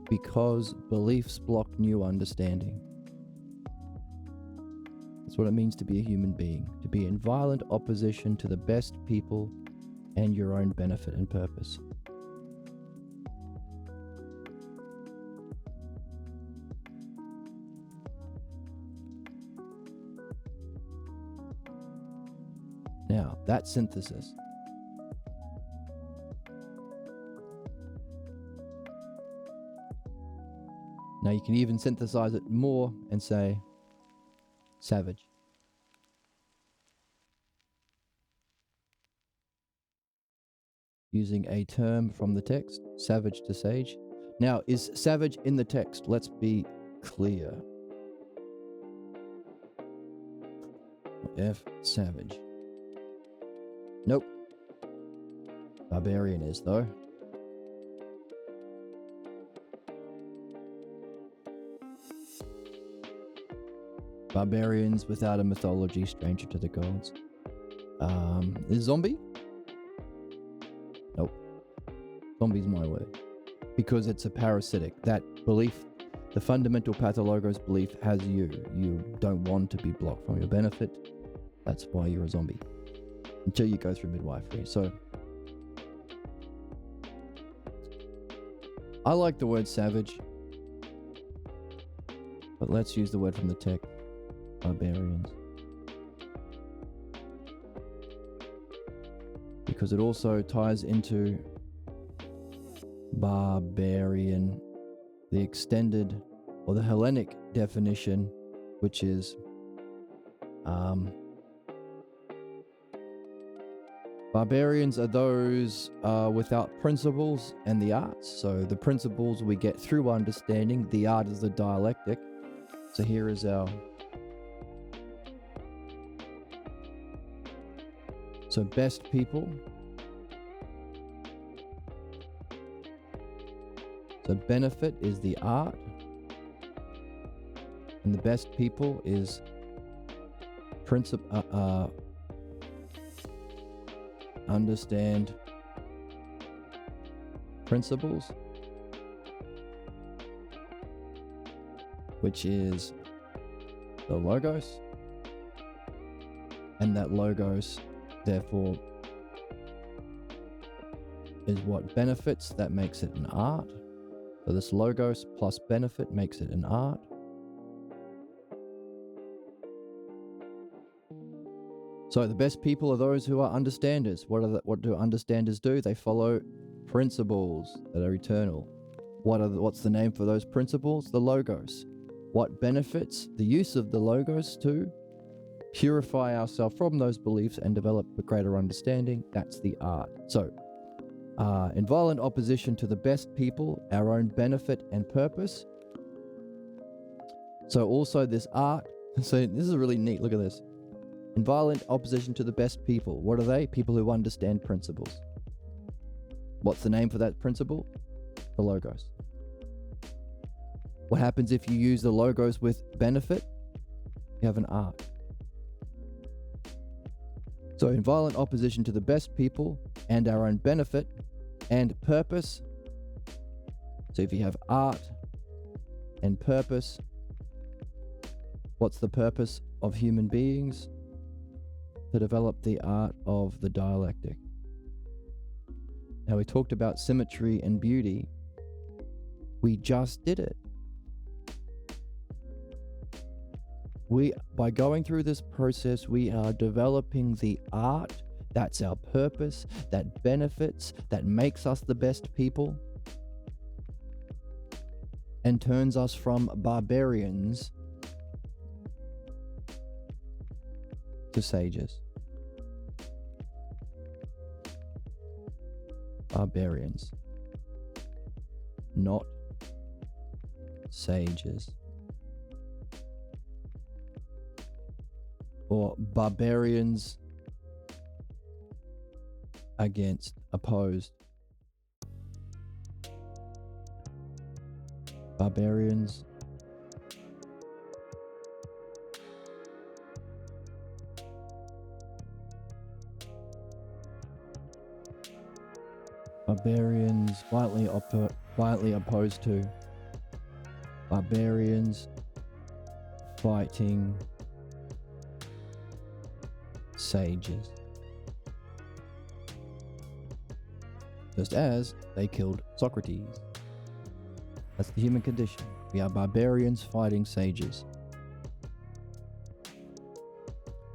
because beliefs block new understanding. That's what it means to be a human being, to be in violent opposition to the best people and your own benefit and purpose. Now, that synthesis. Now you can even synthesize it more and say savage. using a term from the text, savage to sage. Now, is savage in the text? Let's be clear. F, savage. Nope. Barbarian is, though. Barbarians without a mythology, stranger to the gods. Is zombie? Nope. Zombie's my word. Because it's a parasitic. That belief, the fundamental pathologos belief has you. You don't want to be blocked from your benefit. That's why you're a zombie. Until you go through midwifery. So, I like the word savage. But let's use the word from the text. Barbarians. Because it also ties into barbarian, the extended or the Hellenic definition, which is barbarians are those without principles and the arts. So the principles we get through understanding, the art is the dialectic. So here is our best people. So benefit is the art. And the best people is understand principles, which is the logos. And that logos therefore is what benefits, that makes it an art. So this logos plus benefit makes it an art. So the best people are those who are understanders. What do understanders do? They follow principles that are eternal. What's the name for those principles? The logos. What benefits? The use of the logos to purify ourselves from those beliefs and develop a greater understanding. That's the art. So, in violent opposition to the best people, our own benefit and purpose. So also this art. So this is really neat. Look at this. In violent opposition to the best people. What are they? People who understand principles. What's the name for that principle? The logos. What happens if you use the logos with benefit? You have an art. So in violent opposition to the best people and our own benefit and purpose. So if you have art and purpose, what's the purpose of human beings? To develop the art of the dialectic. Now we talked about symmetry and beauty. We just did it. By going through this process, we are developing the art. That's our purpose, that benefits, that makes us the best people, and turns us from barbarians to sages. Barbarians, not sages. Or barbarians against, opposed. Barbarians violently opposed to. Barbarians fighting sages. Just as they killed Socrates. That's the human condition. We are barbarians fighting sages.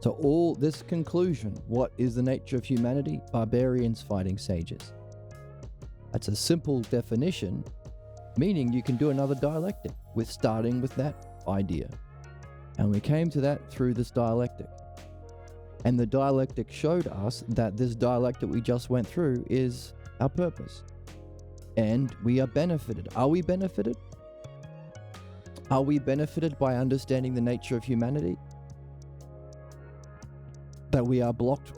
So all this conclusion, what is the nature of humanity? Barbarians fighting sages. That's a simple definition, meaning you can do another dialectic with starting with that idea. And we came to that through this dialectic. And the dialectic showed us that this dialectic we just went through is our purpose. And we are benefited. Are we benefited? Are we benefited by understanding the nature of humanity? That we are blocked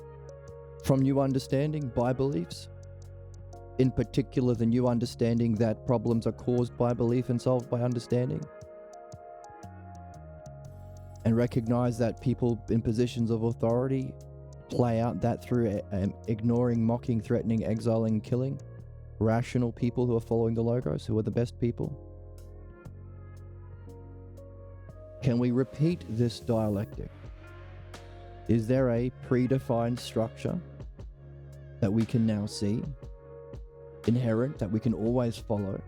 from new understanding by beliefs? In particular, the new understanding that problems are caused by belief and solved by understanding? And recognize that people in positions of authority play out that through ignoring, mocking, threatening, exiling, killing rational people who are following the logos, who are the best people? Can we repeat this dialectic? Is there a predefined structure that we can now see, inherent, that we can always follow?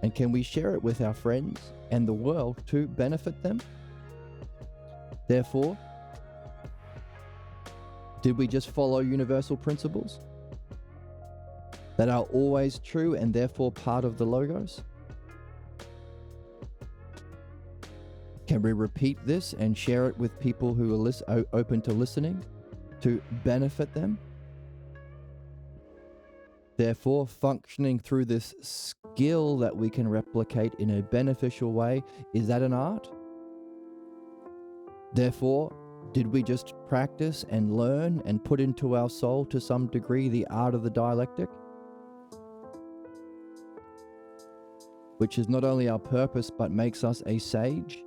And can we share it with our friends and the world to benefit them? Therefore, did we just follow universal principles that are always true and therefore part of the logos? Can we repeat this and share it with people who are open to listening to benefit them? Therefore, functioning through this skill that we can replicate in a beneficial way, is that an art? Therefore, did we just practice and learn and put into our soul to some degree the art of the dialectic? Which is not only our purpose but makes us a sage?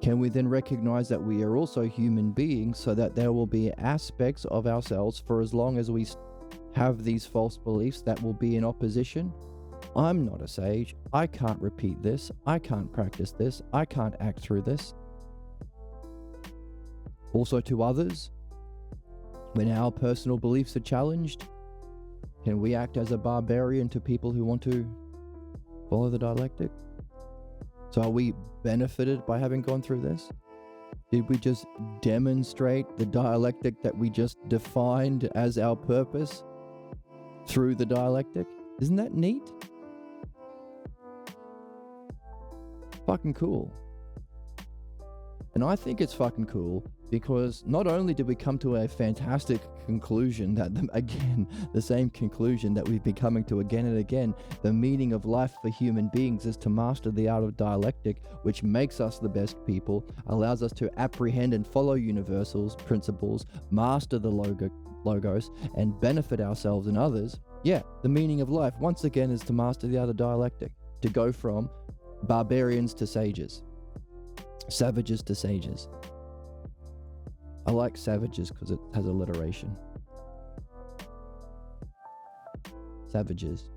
Can we then recognize that we are also human beings, so that there will be aspects of ourselves, for as long as we have these false beliefs, that will be in opposition? I'm not a sage. I can't repeat this. I can't practice this. I can't act through this. Also to others, when our personal beliefs are challenged, can we act as a barbarian to people who want to follow the dialectic? So are we benefited by having gone through this? Did we just demonstrate the dialectic that we just defined as our purpose through the dialectic? Isn't that neat? Fucking cool. And I think it's fucking cool because not only did we come to a fantastic conclusion that, again, the same conclusion that we've been coming to again and again, the meaning of life for human beings is to master the art of dialectic, which makes us the best people, allows us to apprehend and follow universals, principles, master the logos, and benefit ourselves and others. Yeah, the meaning of life, once again, is to master the art of dialectic, to go from barbarians to sages, savages to sages. I like savages because it has alliteration. Savages.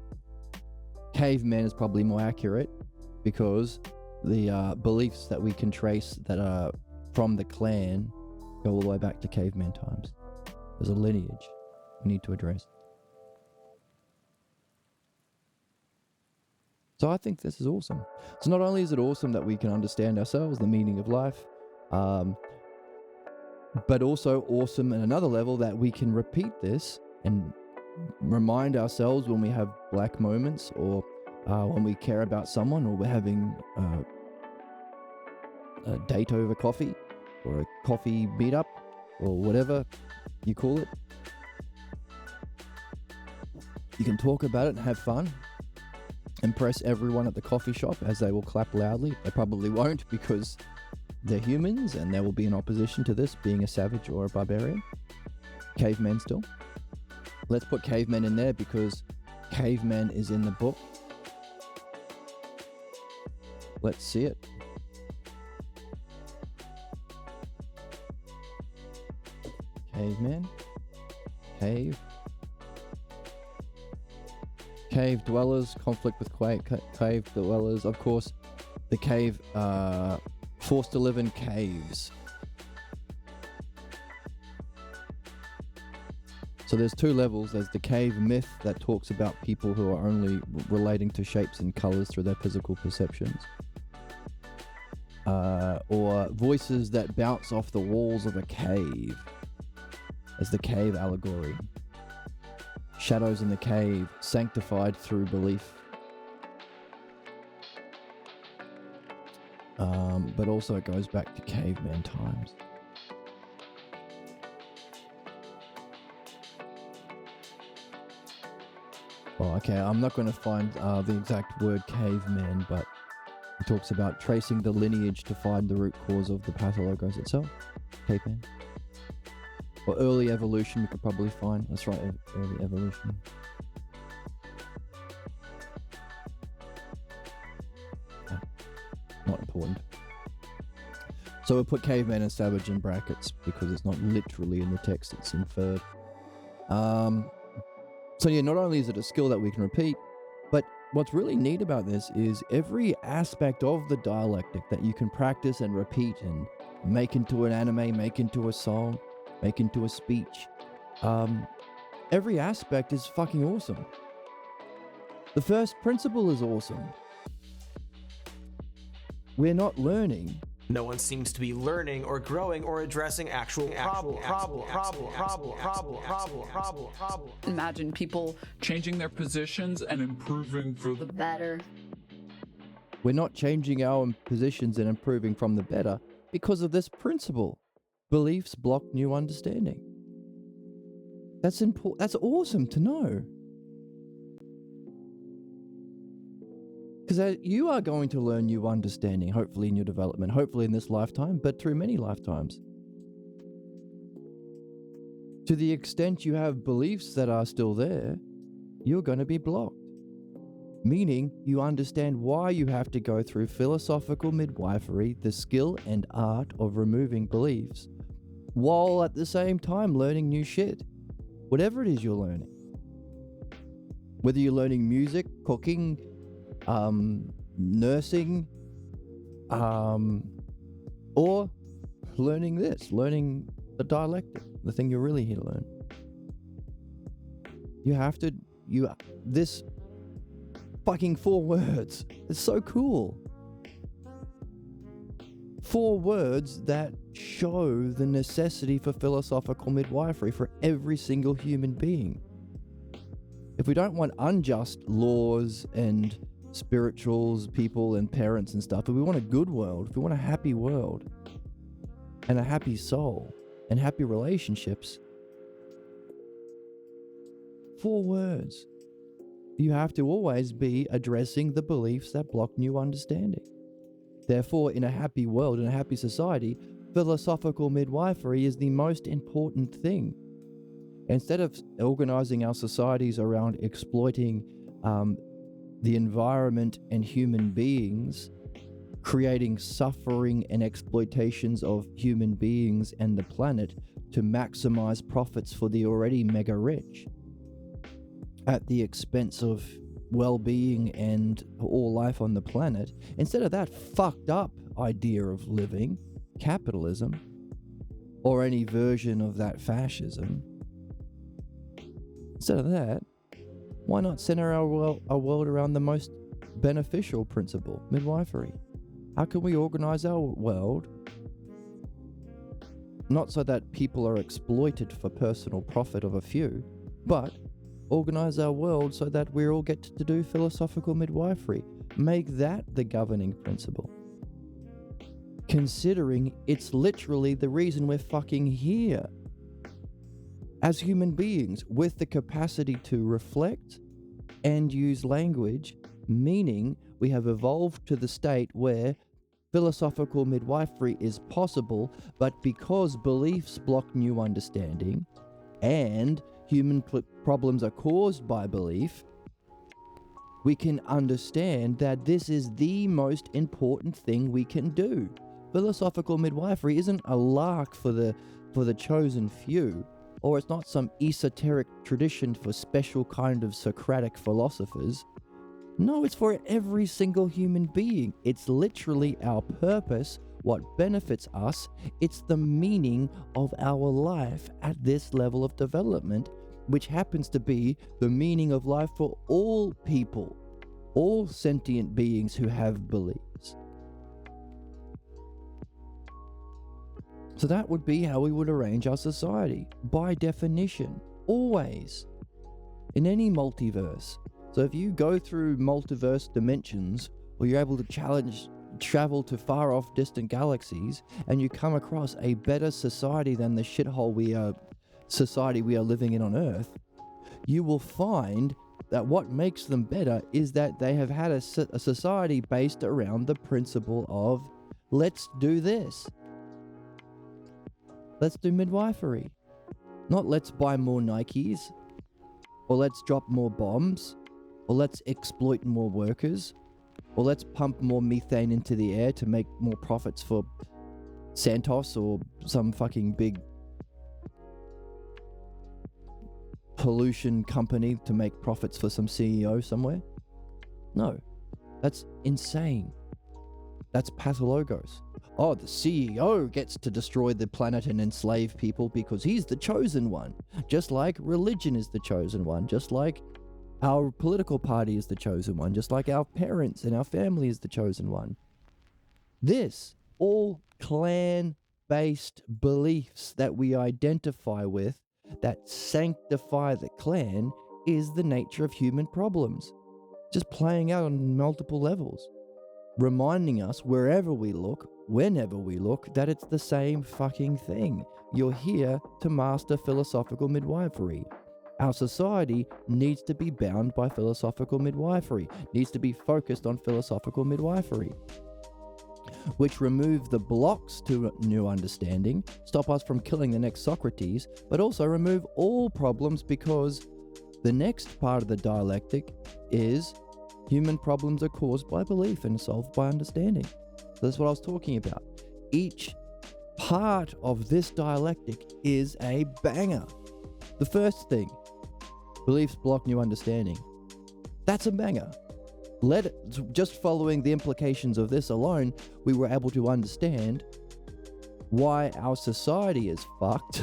Caveman is probably more accurate because the beliefs that we can trace that are from the clan go all the way back to caveman times. There's a lineage we need to address. So I think this is awesome. So not only is it awesome that we can understand ourselves, the meaning of life, but also awesome at another level that we can repeat this and remind ourselves when we have black moments, or when we care about someone, or we're having a date over coffee, or a coffee meetup, or whatever you call it. You can talk about it and have fun. Impress everyone at the coffee shop, as they will clap loudly. They probably won't, because they're humans and there will be an opposition to this, being a savage or a barbarian. Caveman still. Let's put caveman in there because caveman is in the book. Let's see it. Caveman. Cave dwellers, conflict with cave dwellers. Of course, the cave, forced to live in caves. So there's two levels. There's the cave myth that talks about people who are only relating to shapes and colors through their physical perceptions. Or voices that bounce off the walls of a cave. As the cave allegory. Shadows in the cave, sanctified through belief. But also it goes back to caveman times. Oh, okay. I'm not going to find the exact word caveman, but it talks about tracing the lineage to find the root cause of the pathologos itself. Caveman. Or early evolution, we could probably find. That's right, early evolution. Oh, not important. So we'll put caveman and savage in brackets because it's not literally in the text, it's inferred. So yeah, not only is it a skill that we can repeat, but what's really neat about this is every aspect of the dialectic that you can practice and repeat and make into an anime, make into a song, make into a speech. Every aspect is fucking awesome. The first principle is awesome. We're not learning. No one seems to be learning or growing or addressing actual problem. Imagine people changing their positions and improving for the better. We're not changing our positions and improving from the better because of this principle. Beliefs block new understanding. That's important. That's awesome to know. Because you are going to learn new understanding, hopefully in your development, hopefully in this lifetime, but through many lifetimes. To the extent you have beliefs that are still there, you're going to be blocked. Meaning you understand why you have to go through philosophical midwifery, the skill and art of removing beliefs, while at the same time learning new shit. Whatever it is you're learning. Whether you're learning music, cooking, nursing, or learning the dialectic, the thing you're really here to learn. This fucking 4 words. It's so cool. 4 words that show the necessity for philosophical midwifery for every single human being. If we don't want unjust laws and spirituals, people and parents and stuff, if we want a good world, if we want a happy world and a happy soul and happy relationships, 4 words. You have to always be addressing the beliefs that block new understanding. Therefore, in a happy world, in a happy society, philosophical midwifery is the most important thing. Instead of organizing our societies around exploiting the environment and human beings, creating suffering and exploitations of human beings and the planet to maximize profits for the already mega rich at the expense of well-being and all life on the planet, instead of that fucked up idea of living, capitalism, or any version of that fascism, instead of that, why not center our world around the most beneficial principle, midwifery? How can we organize our world not so that people are exploited for personal profit of a few, but organize our world so that we all get to do philosophical midwifery? Make that the governing principle. Considering it's literally the reason we're fucking here. As human beings with the capacity to reflect and use language, meaning we have evolved to the state where philosophical midwifery is possible, but because beliefs block new understanding and human problems are caused by belief, we can understand that this is the most important thing we can do. Philosophical midwifery isn't a lark for the chosen few, or it's not some esoteric tradition for special kind of Socratic philosophers. No, it's for every single human being. It's literally our purpose, what benefits us. It's the meaning of our life at this level of development, which happens to be the meaning of life for all people, all sentient beings who have beliefs. So that would be how we would arrange our society, by definition, always, in any multiverse. So if you go through multiverse dimensions, or you're able to travel to far off distant galaxies, and you come across a better society than the shithole society we are living in on Earth, you will find what makes them better is that they have had a society based around the principle of let's do this. Let's do midwifery. Not let's buy more Nikes, or let's drop more bombs, or let's exploit more workers, or let's pump more methane into the air to make more profits for Santos or some fucking big pollution company to make profits for some CEO somewhere. No, that's insane. That's pathologos. Oh, the CEO gets to destroy the planet and enslave people because he's the chosen one. Just like religion is the chosen one. Just like our political party is the chosen one. Just like our parents and our family is the chosen one. This, all clan-based beliefs that we identify with that sanctify the clan, is the nature of human problems. Just playing out on multiple levels. Reminding us wherever we look, whenever we look, that it's the same fucking thing. You're here to master philosophical midwifery. Our society needs to be bound by philosophical midwifery, needs to be focused on philosophical midwifery, which remove the blocks to new understanding, stop us from killing the next Socrates, but also remove all problems, because the next part of the dialectic is human problems are caused by belief and solved by understanding. So that's what I was talking about. Each part of this dialectic is a banger. The first thing, beliefs block new understanding. That's a banger. Just following the implications of this alone, we were able to understand why our society is fucked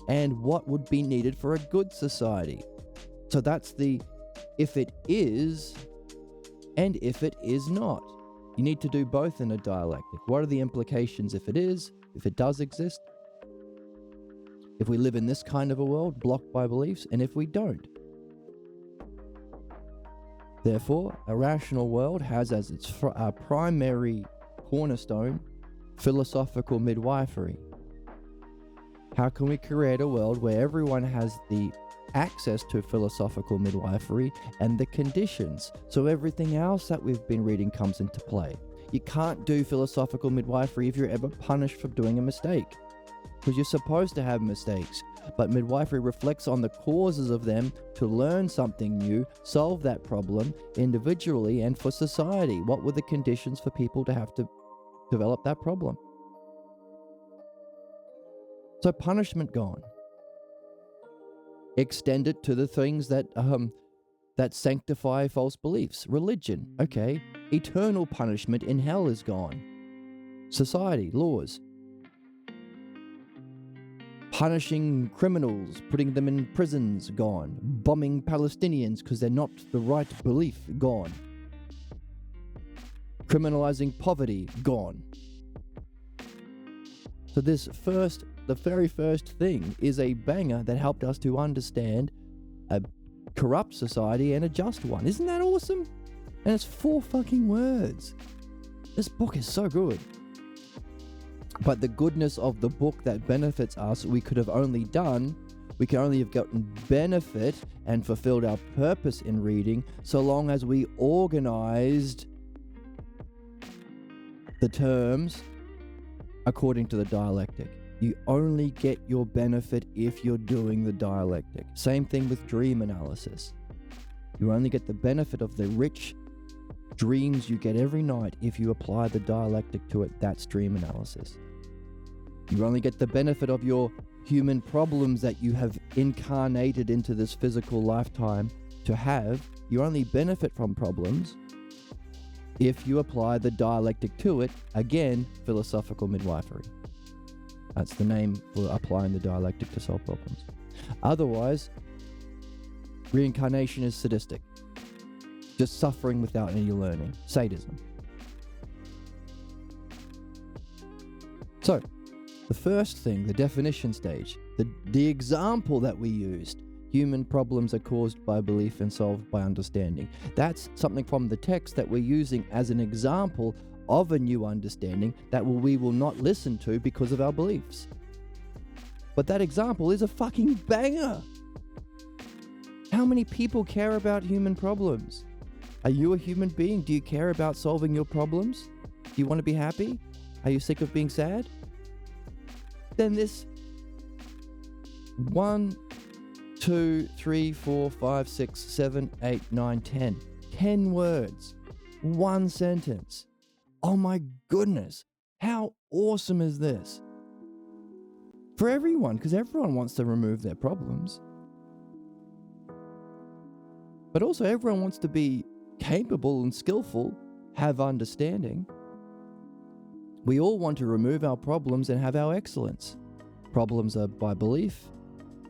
and what would be needed for a good society. So that's the if it is and if it is not. You need to do both in a dialectic. What are the implications if it is, if it does exist? If we live in this kind of a world blocked by beliefs, and if we don't. Therefore, a rational world has as its primary cornerstone philosophical midwifery. How can we create a world where everyone has the access to philosophical midwifery and the conditions, so everything else that we've been reading comes into play? You can't do philosophical midwifery if you're ever punished for doing a mistake, because you're supposed to have mistakes. But midwifery reflects on the causes of them to learn something new, solve that problem individually and for society. What were the conditions for people to have to develop that problem? So punishment gone. Extend it to the things that sanctify false beliefs. Religion, okay. Eternal punishment in hell is gone. Society, laws. Punishing criminals, putting them in prisons, gone. Bombing Palestinians because they're not the right belief, gone. Criminalizing poverty, gone. So the very first thing is a banger that helped us to understand a corrupt society and a just one. Isn't that awesome? And it's 4 fucking words. This book is so good. But the goodness of the book that benefits us, we could only have gotten benefit and fulfilled our purpose in reading so long as we organized the terms according to the dialectic. You only get your benefit if you're doing the dialectic. Same thing with dream analysis. You only get the benefit of the rich dreams you get every night if you apply the dialectic to it. That's dream analysis. You only get the benefit of your human problems that you have incarnated into this physical lifetime to have. You only benefit from problems if you apply the dialectic to it. Again, philosophical midwifery. That's the name for applying the dialectic to solve problems. Otherwise, reincarnation is sadistic. Just suffering without any learning. Sadism. So, the first thing, the definition stage, the example that we used, human problems are caused by belief and solved by understanding. That's something from the text that we're using as an example of a new understanding that we will not listen to because of our beliefs. But that example is a fucking banger. How many people care about human problems? Are you a human being? Do you care about solving your problems? Do you want to be happy? Are you sick of being sad? Then this 1, 2, 3, 4, 5, 6, 7, 8, 9, 10. 10 words. 1 sentence. Oh my goodness. How awesome is this? For everyone, because everyone wants to remove their problems. But also everyone wants to be capable and skillful, have understanding. We all want to remove our problems and have our excellence. Problems are by belief,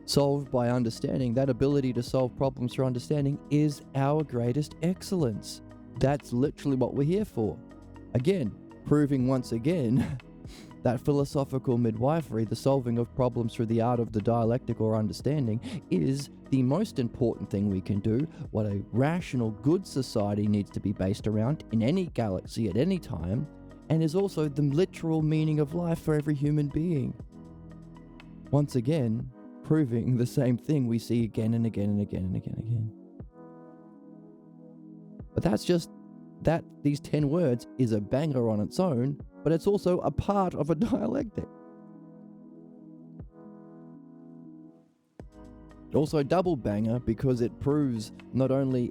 solved by understanding. That ability to solve problems through understanding is our greatest excellence. That's literally what we're here for. Again, proving once again that philosophical midwifery, the solving of problems through the art of the dialectic or understanding, is the most important thing we can do, what a rational, good society needs to be based around in any galaxy at any time, and is also the literal meaning of life for every human being. Once again, proving the same thing we see again and again and again and again and again. But that's just that these 10 words is a banger on its own, but it's also a part of a dialectic. Also double banger because it proves not only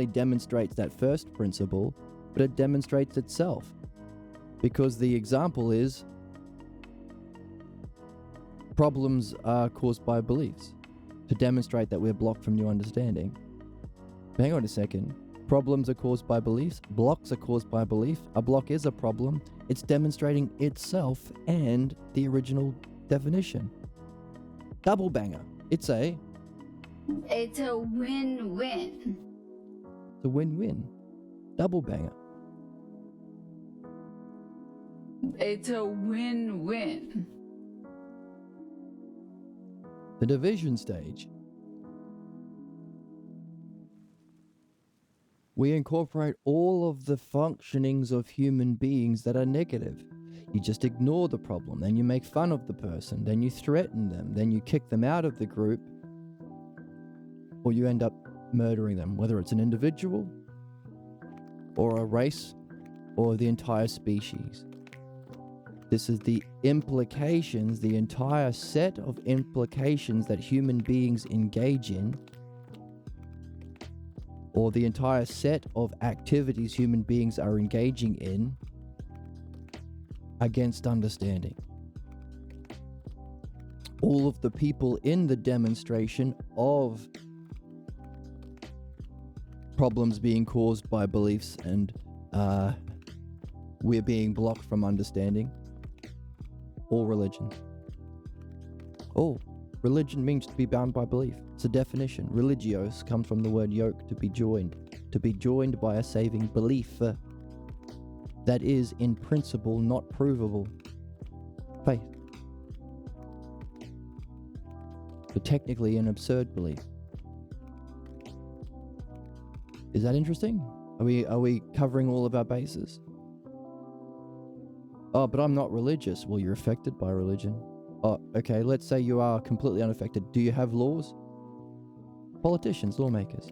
demonstrates that first principle, but it demonstrates itself. Because the example is problems are caused by beliefs. To demonstrate that we're blocked from new understanding. Hang on a second. Problems are caused by beliefs. Blocks are caused by belief. A block is a problem. It's demonstrating itself and the original definition. Double banger. It's a win-win. It's a win-win. Double banger. It's a win-win. The division stage. We incorporate all of the functionings of human beings that are negative. You just ignore the problem, then you make fun of the person, then you threaten them, then you kick them out of the group, or you end up murdering them, whether it's an individual, or a race, or the entire species. This is the implications, the entire set of implications that human beings engage in, or the entire set of activities human beings are engaging in against understanding. All of the people in the demonstration of problems being caused by beliefs and we're being blocked from understanding. All religions. All. Religion means to be bound by belief. It's a definition. Religios comes from the word yoke, to be joined by a saving belief that is in principle not provable. Faith. But technically an absurd belief. Is that interesting? Are we covering all of our bases? Oh, but I'm not religious. Well, you're affected by religion. Oh, okay, let's say you are completely unaffected. Do you have laws? Politicians, lawmakers.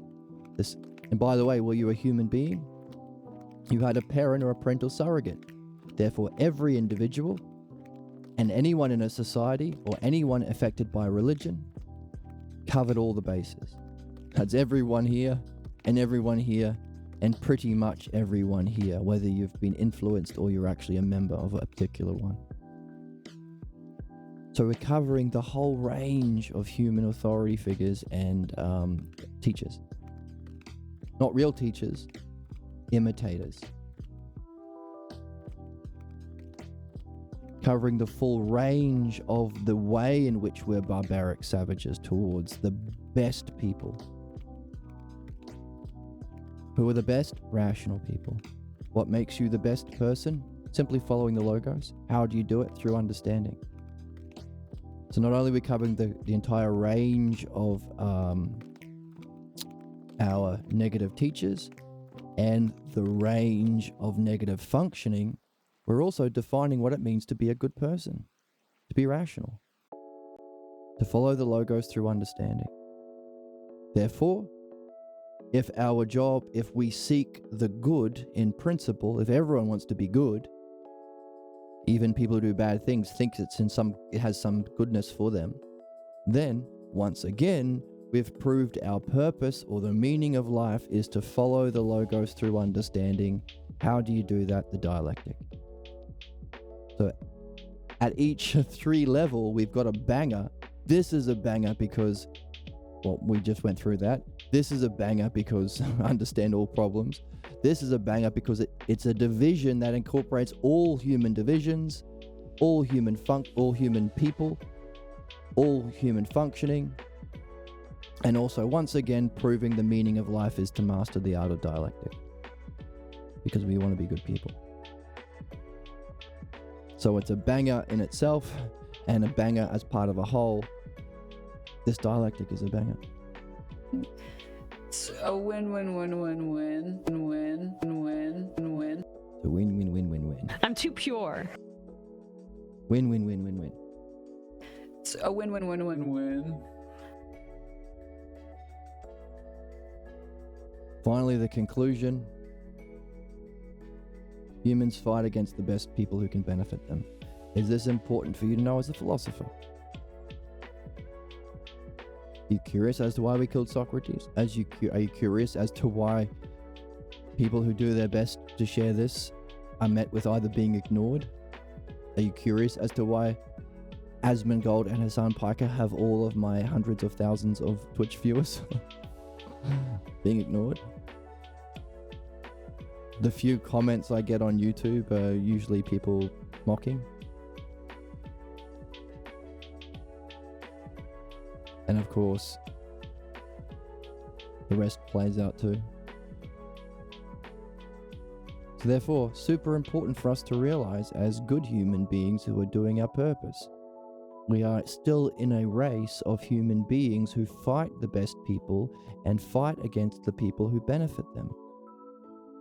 And by the way, were you a human being? You had a parent or a parental surrogate. Therefore, every individual and anyone in a society or anyone affected by religion covered all the bases. That's everyone here and everyone here and pretty much everyone here, whether you've been influenced or you're actually a member of a particular one. So we're covering the whole range of human authority figures and teachers. Not real teachers, imitators. Covering the full range of the way in which we're barbaric savages towards the best people. Who are the best? Rational people. What makes you the best person? Simply following the logos. How do you do it? Through understanding. So not only are we covering the entire range of our negative teachers and the range of negative functioning, we're also defining what it means to be a good person, to be rational, to follow the logos through understanding. Therefore, if we seek the good in principle, if everyone wants to be good, even people who do bad things think it has some goodness for them, then once again, we've proved our purpose or the meaning of life is to follow the logos through understanding. How do you do that? The dialectic. So at each 3 level, we've got a banger. This is a banger because, well, we just went through that. This is a banger because understand all problems. This is a banger because it's a division that incorporates all human divisions, all human people, all human functioning, and also once again proving the meaning of life is to master the art of dialectic, because we want to be good people. So it's a banger in itself and a banger as part of a whole. This dialectic is a banger. It's a win-win-win-win-win. Win-win-win-win-win. So win-win-win-win-win. I'm too pure. Win-win-win-win-win. It's a win-win-win-win-win. Finally, the conclusion. Humans fight against the best people who can benefit them. Is this important for you to know as a philosopher? Are you curious as to why we killed Socrates? Are you curious as to why people who do their best to share this are met with either being ignored? Are you curious as to why Asmongold and Hassan Piker have all of my hundreds of thousands of Twitch viewers being ignored? The few comments I get on YouTube are usually people mocking. And of course, the rest plays out too. So therefore, super important for us to realize as good human beings who are doing our purpose. We are still in a race of human beings who fight the best people and fight against the people who benefit them.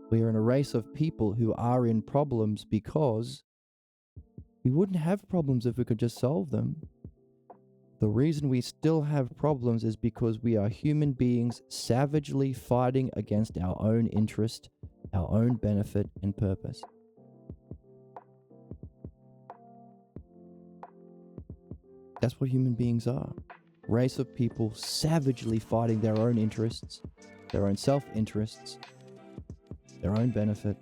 We are in a race of people who are in problems because we wouldn't have problems if we could just solve them. The reason we still have problems is because we are human beings savagely fighting against our own interest, our own benefit and purpose. That's what human beings are. Race of people savagely fighting their own interests, their own self-interests, their own benefit.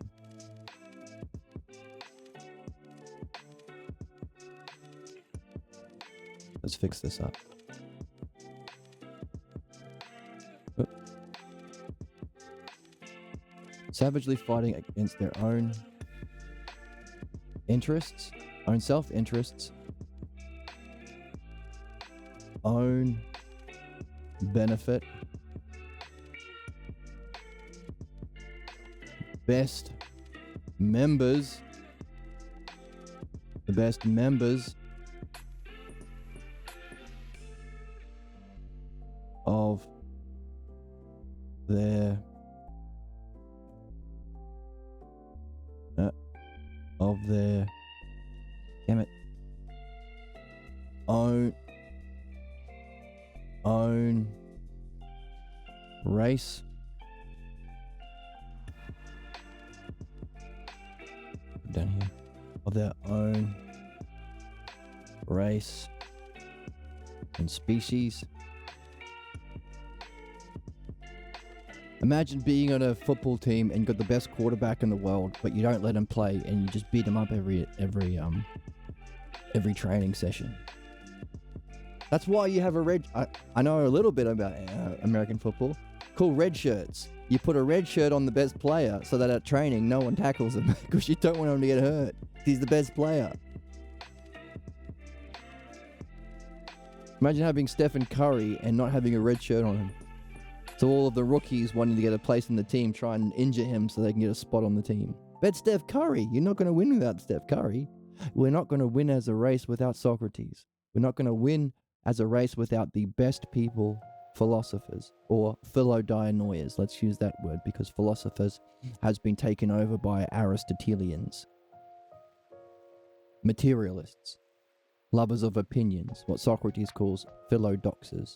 Let's fix this up. Savagely fighting against their own interests, own self-interests, own benefit, best members, the best members of their damn it, own race, down here, of their own race and species. Imagine being on a football team and you got the best quarterback in the world, but you don't let him play and you just beat him up every training session. That's why you have a red. I know a little bit about American football. Called red shirts. You put a red shirt on the best player so that at training no one tackles him because you don't want him to get hurt. He's the best player. Imagine having Stephen Curry and not having a red shirt on him. So all of the rookies wanting to get a place in the team try and injure him so they can get a spot on the team. But Steph Curry, you're not going to win without Steph Curry. We're not going to win as a race without Socrates. We're not going to win as a race without the best people, philosophers, or philodianoias. Let's use that word because philosophers has been taken over by Aristotelians. Materialists, lovers of opinions, what Socrates calls philodoxers.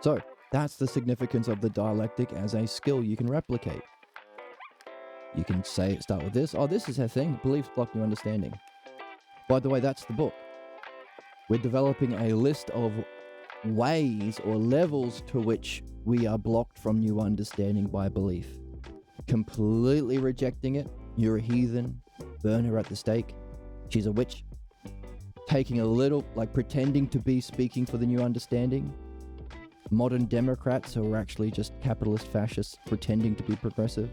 So that's the significance of the dialectic as a skill you can replicate. You can start with this. Oh, this is a thing. Beliefs block new understanding. By the way, that's the book. We're developing a list of ways or levels to which we are blocked from new understanding by belief. Completely rejecting it. You're a heathen. Burn her at the stake. She's a witch. Taking a little, like pretending to be speaking for the new understanding. Modern Democrats who are actually just capitalist fascists pretending to be progressive.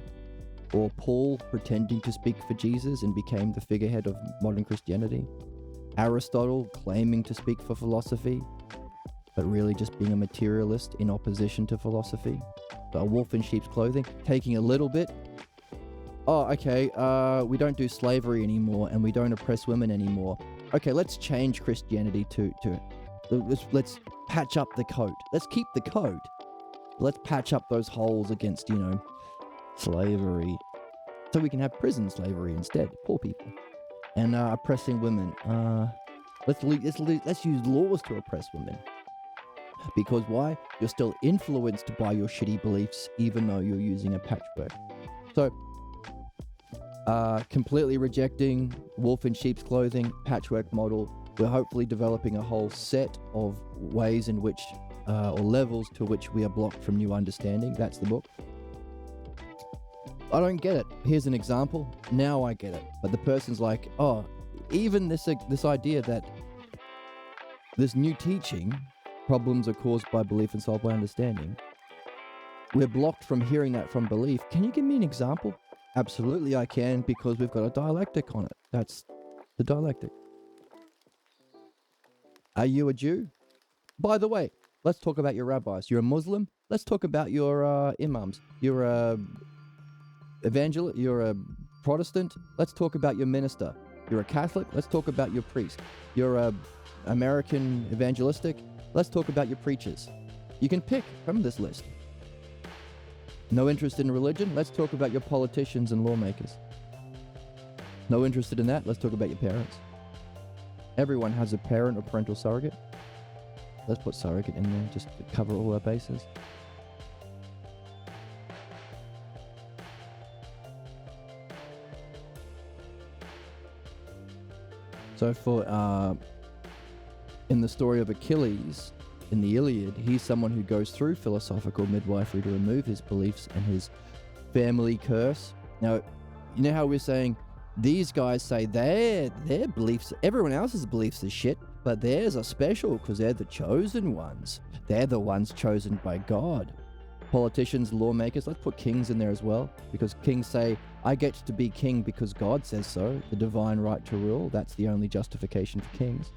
Or Paul pretending to speak for Jesus and became the figurehead of modern Christianity. Aristotle claiming to speak for philosophy, but really just being a materialist in opposition to philosophy. So a wolf in sheep's clothing, taking a little bit. Oh, okay, we don't do slavery anymore and we don't oppress women anymore. Okay, let's change Christianity to let's patch up the code. Let's keep the code. Let's patch up those holes against, slavery. So we can have prison slavery instead, poor people. And oppressing women. Let's use laws to oppress women. Because why? You're still influenced by your shitty beliefs, even though you're using a patchwork. So, completely rejecting wolf in sheep's clothing, patchwork model. We're hopefully developing a whole set of ways in which, or levels to which we are blocked from new understanding. That's the book. I don't get it. Here's an example. Now I get it. But the person's like, oh, even this idea that this new teaching, problems are caused by belief and solved by understanding. We're blocked from hearing that from belief. Can you give me an example? Absolutely I can, because we've got a dialectic on it. That's the dialectic. Are you a Jew? By the way, let's talk about your rabbis. You're a Muslim? Let's talk about your imams. You're a evangelist? You're a Protestant? Let's talk about your minister. You're a Catholic? Let's talk about your priest. You're a American evangelistic? Let's talk about your preachers. You can pick from this list. No interest in religion? Let's talk about your politicians and lawmakers. No interested in that? Let's talk about your parents. Everyone has a parent or parental surrogate. Let's put surrogate in there just to cover all our bases. So for, in the story of Achilles, in the Iliad, he's someone who goes through philosophical midwifery to remove his beliefs and his family curse. Now, you know how we're saying, these guys say their beliefs, everyone else's beliefs is shit, but theirs are special because they're the chosen ones. They're the ones chosen by God. Politicians, lawmakers, let's put kings in there as well, because kings say, I get to be king because God says so, the divine right to rule. That's the only justification for kings.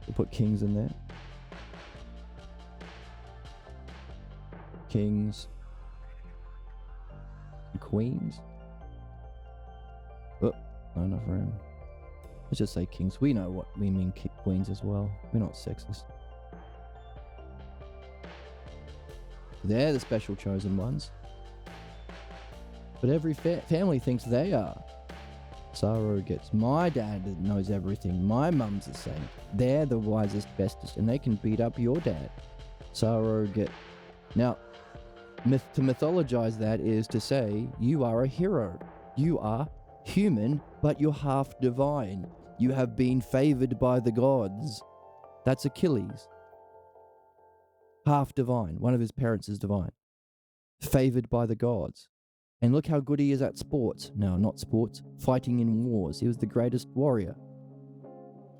We'll put kings in there. Kings. And queens. Oh, not enough room. Let's just say kings. We know what we mean queens as well. We're not sexist. They're the special chosen ones. But every family thinks they are. Surrogates. My dad knows everything. My mum's the same. They're the wisest, bestest, and they can beat up your dad. Surrogate. Now, to mythologize that is to say, you are a hero. You are human, but you're half divine. You have been favored by the gods. That's Achilles. Half divine. One of his parents is divine. Favored by the gods. And look how good he is at sports. No, not sports. Fighting in wars. He was the greatest warrior.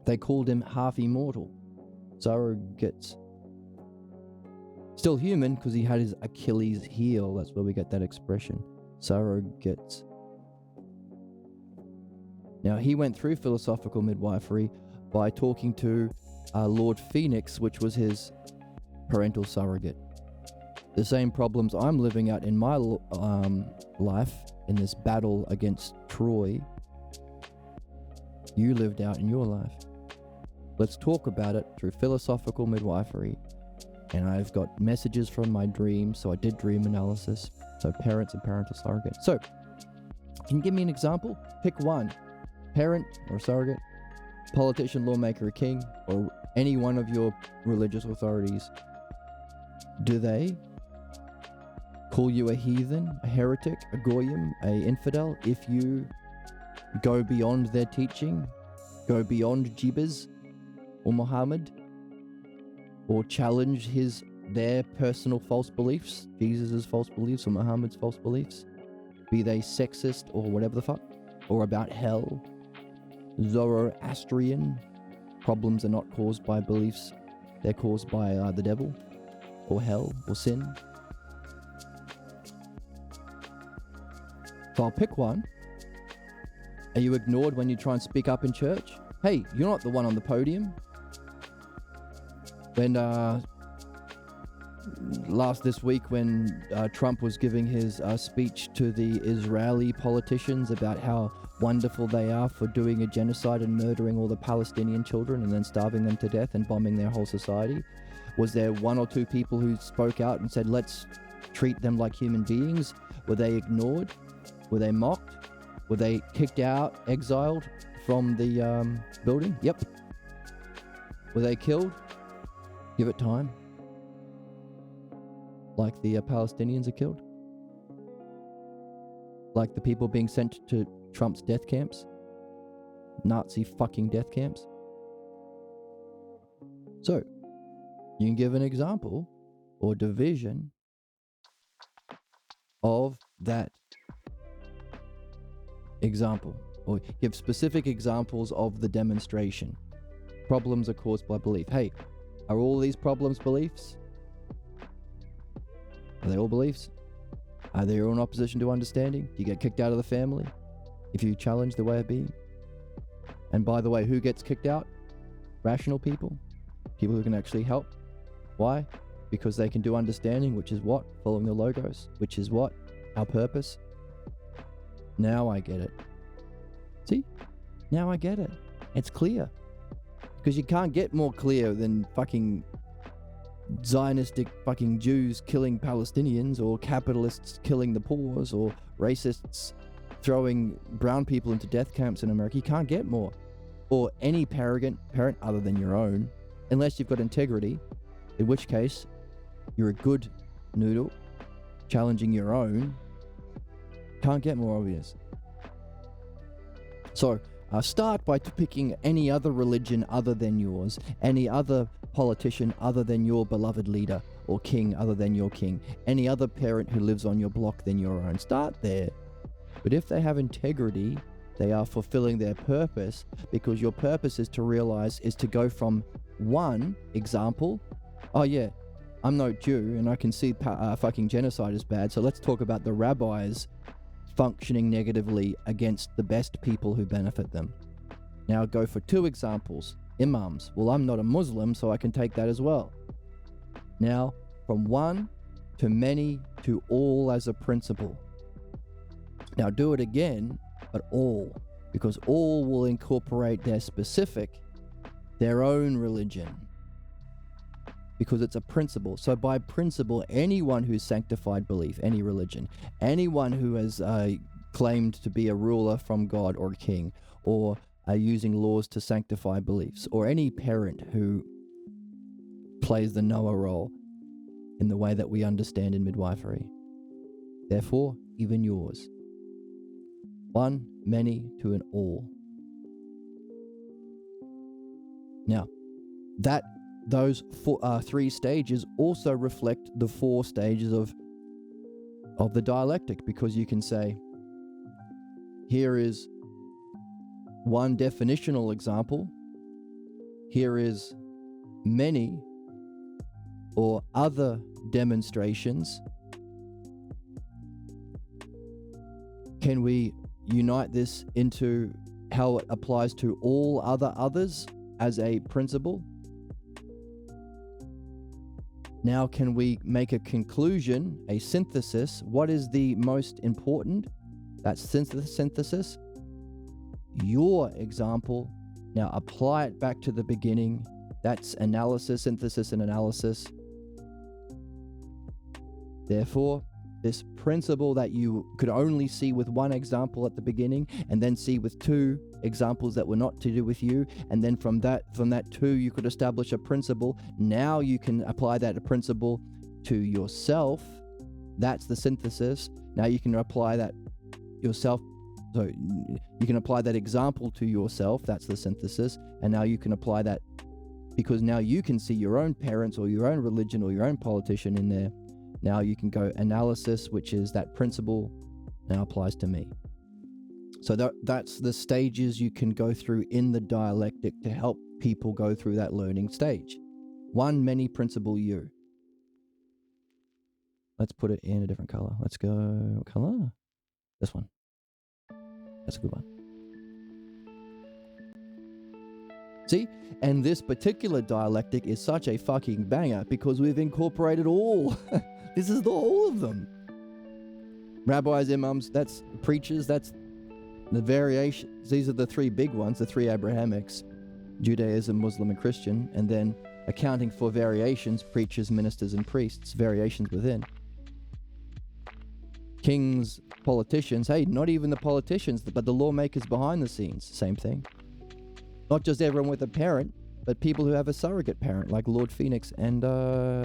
They called him half immortal. Surrogates. Still human because he had his Achilles heel. That's where we get that expression. Surrogates. Now, he went through philosophical midwifery by talking to Lord Phoenix, which was his parental surrogate. The same problems I'm living out in my life, in this battle against Troy, you lived out in your life. Let's talk about it through philosophical midwifery. And I've got messages from my dreams, so I did dream analysis. So parents and parental surrogate. So, can you give me an example? Pick one. Parent or surrogate, politician, lawmaker, or king, or any one of your religious authorities. Do they call you a heathen, a heretic, a goyim, a infidel if you go beyond their teaching, go beyond Jibas or Muhammad, or challenge their personal false beliefs, Jesus' false beliefs or Muhammad's false beliefs, be they sexist or whatever the fuck, or about hell, Zoroastrian, problems are not caused by beliefs, they're caused by the devil, or hell, or sin. So I'll pick one. Are you ignored when you try and speak up in church? Hey, you're not the one on the podium. When this week when Trump was giving his speech to the Israeli politicians about how wonderful they are for doing a genocide and murdering all the Palestinian children and then starving them to death and bombing their whole society, was there one or two people who spoke out and said, let's treat them like human beings? Were they ignored? Were they mocked? Were they kicked out, exiled from the building? Yep. Were they killed? Give it time. Like the Palestinians are killed? Like the people being sent to Trump's death camps? Nazi fucking death camps? So, you can give an example or division of that example, or give specific examples of the demonstration. Problems are caused by belief. Hey, are all these problems beliefs? Are they all beliefs? Are they all in opposition to understanding? Do you get kicked out of the family if you challenge the way of being? And by the way, who gets kicked out? Rational people. People who can actually help. Why? Because they can do understanding, which is what? Following the logos, which is what? Our purpose. Now I get it. See? Now I get it. It's clear. Because you can't get more clear than fucking Zionistic fucking Jews killing Palestinians, or capitalists killing the poor, or racists throwing brown people into death camps in America. You can't get more. Or any parent other than your own, unless you've got integrity, in which case you're a good noodle challenging your own. Can't get more obvious. So start by picking any other religion other than yours, any other politician other than your beloved leader, or king other than your king, any other parent who lives on your block than your own. Start there. But if they have integrity, they are fulfilling their purpose, because your purpose is to go from one example. Oh yeah, I'm no Jew and I can see fucking genocide is bad, so let's talk about the rabbis functioning negatively against the best people who benefit them. Now go for two examples. Imams. Well, I'm not a Muslim, so I can take that as well. Now, from one to many to all as a principle. Now do it again, but all, because all will incorporate their own religion, because it's a principle. So by principle, anyone who's sanctified belief, any religion, anyone who has claimed to be a ruler from God or a king, or are using laws to sanctify beliefs, or any parent who plays the Noah role in the way that we understand in midwifery. Therefore, even yours. One, many, to an all. Now, those three stages also reflect the four stages of the dialectic, because you can say, here is one definitional example, here is many or other demonstrations. Can we unite this into how it applies to all other others as a principle? Now can we make a conclusion, a synthesis? What is the most important? That's synthesis. Your example. Now apply it back to the beginning. That's analysis, synthesis, and analysis. Therefore, this principle that you could only see with one example at the beginning, and then see with two examples that were not to do with you, and then from that two you could establish a principle. Now you can apply that principle to yourself. That's the synthesis. Now you can apply that yourself. So you can apply that example to yourself. That's the synthesis. And now you can apply that, because now you can see your own parents or your own religion or your own politician in there. Now you can go analysis, which is that principle now applies to me. So that's the stages you can go through in the dialectic to help people go through that learning stage. One, many, principle, you. Let's put it in a different color. Let's go, what color? This one. That's a good one. See? And this particular dialectic is such a fucking banger because we've incorporated all. This is all of them. Rabbis, imams, that's preachers, that's the variations. These are the three big ones, the three Abrahamics, Judaism, Muslim, and Christian, and then accounting for variations, preachers, ministers, and priests, variations within. Kings, politicians, hey, not even the politicians, but the lawmakers behind the scenes, same thing. Not just everyone with a parent, but people who have a surrogate parent, like Lord Phoenix and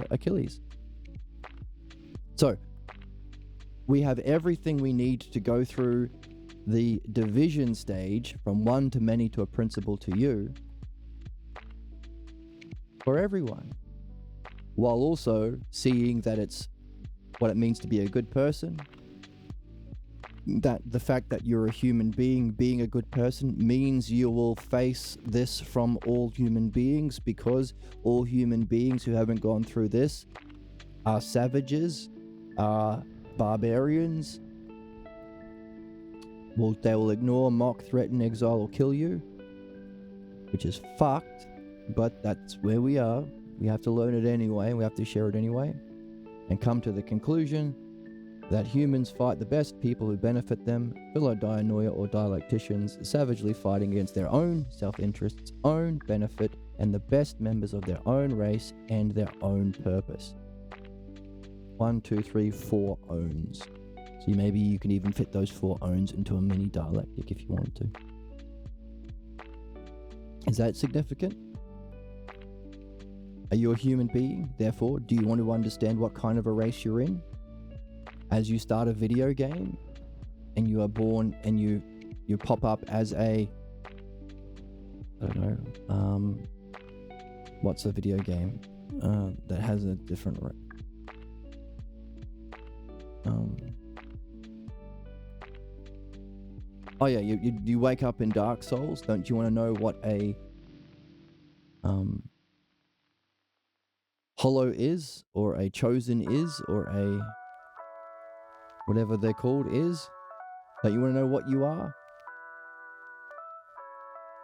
Achilles. So, we have everything we need to go through the division stage from one to many to a principle to you for everyone, while also seeing that it's what it means to be a good person, that the fact that you're a human being a good person means you will face this from all human beings, because all human beings who haven't gone through this are savages, are barbarians. Well, they will ignore, mock, threaten, exile, or kill you, which is fucked, but that's where we are. We have to learn it anyway, we have to share it anyway, and come to the conclusion that humans fight the best people who benefit them, philodianoia or dialecticians, savagely fighting against their own self-interests, own benefit, and the best members of their own race and their own purpose. 1, 2, 3, 4 owns. So maybe you can even fit those 4 owns into a mini dialectic if you wanted to. Is that significant? Are you a human being? Therefore, do you want to understand what kind of a race you're in? As you start a video game and you are born and you pop up as a, I don't know, what's a video game that has a different oh yeah, you wake up in Dark Souls. Don't you want to know what a Hollow is, or a Chosen is, or a whatever they're called is? Don't you want to know what you are?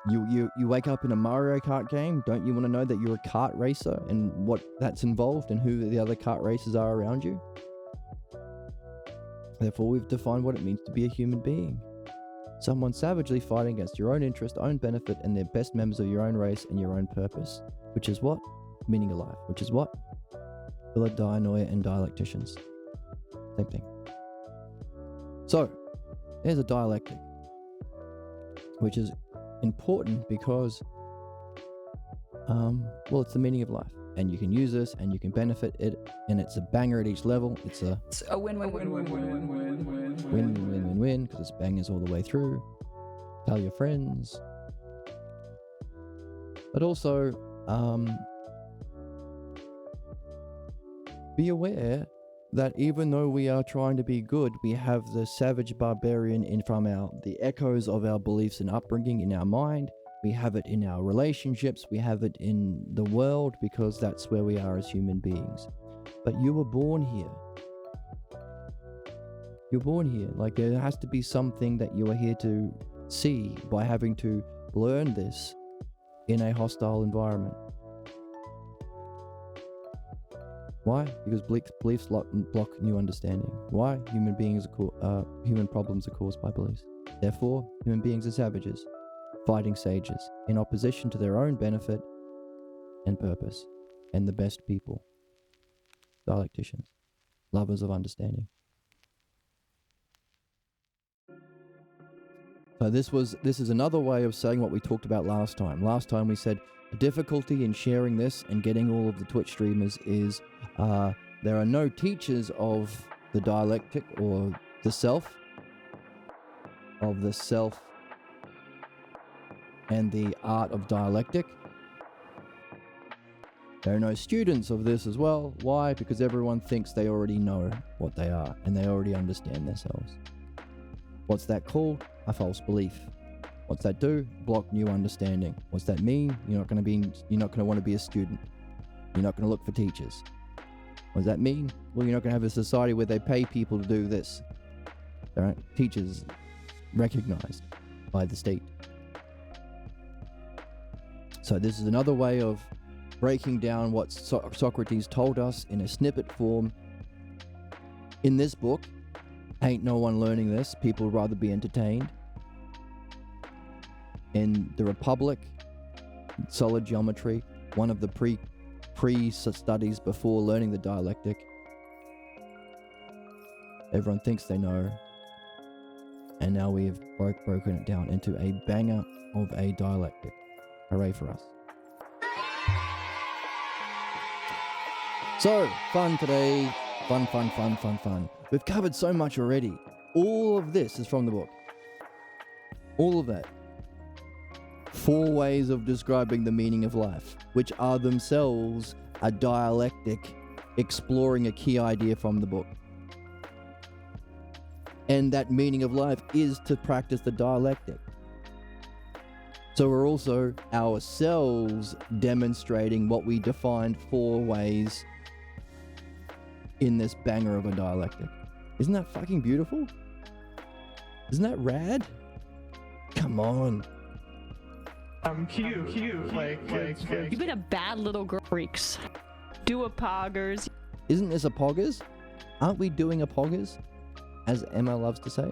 You wake up in a Mario Kart game. Don't you want to know that you're a kart racer and what that's involved and who the other kart racers are around you? Therefore, we've defined what it means to be a human being. Someone savagely fighting against your own interest, own benefit, and their best members of your own race and your own purpose. Which is what? Meaning of life. Which is what? Philodianoia and dialecticians. Same thing. So, there's a dialectic, which is important because, well, it's the meaning of life, and you can use this, and you can benefit it, and it's a banger at each level. It's a win-win-win-win-win-win-win, because it's bangers all the way through. Tell your friends, but also, be aware that even though we are trying to be good, we have the savage barbarian in from the echoes of our beliefs and upbringing in our mind. We have it in our relationships. We have it in the world, because that's where we are as human beings. But you were born here. You're born here. Like, there has to be something that you are here to see by having to learn this in a hostile environment. Why? Because beliefs block new understanding. Why? Human problems are caused by beliefs. Therefore, human beings are savages, fighting sages, in opposition to their own benefit and purpose, and the best people, dialecticians, lovers of understanding. So this is another way of saying what we talked about last time. Last time we said the difficulty in sharing this and getting all of the Twitch streamers is there are no teachers of the dialectic or the self, and the art of dialectic. There are no students of this as well. Why? Because everyone thinks they already know what they are and they already understand themselves. What's that called? A false belief. What's that do? Block new understanding. What's that mean? You're not going to want to be a student. You're not going to look for teachers. What does that mean? Well, you're not going to have a society where they pay people to do this. All right? Teachers, recognized by the state. So this is another way of breaking down what Socrates told us in a snippet form. In this book, ain't no one learning this. People would rather be entertained. In the Republic, solid geometry, one of the pre-studies before learning the dialectic. Everyone thinks they know. And now we have broken it down into a banger of a dialectic. Hooray for us. So, fun today. Fun. We've covered so much already. All of this is from the book. All of that. 4 ways of describing the meaning of life, which are themselves a dialectic exploring a key idea from the book. And that meaning of life is to practice the dialectic. So we're also ourselves demonstrating what we defined 4 ways in this banger of a dialectic. Isn't that fucking beautiful? Isn't that rad? Come on. I'm cute. You've been a bad little girl, freaks. Do a poggers. Isn't this a poggers? Aren't we doing a poggers? As Emma loves to say.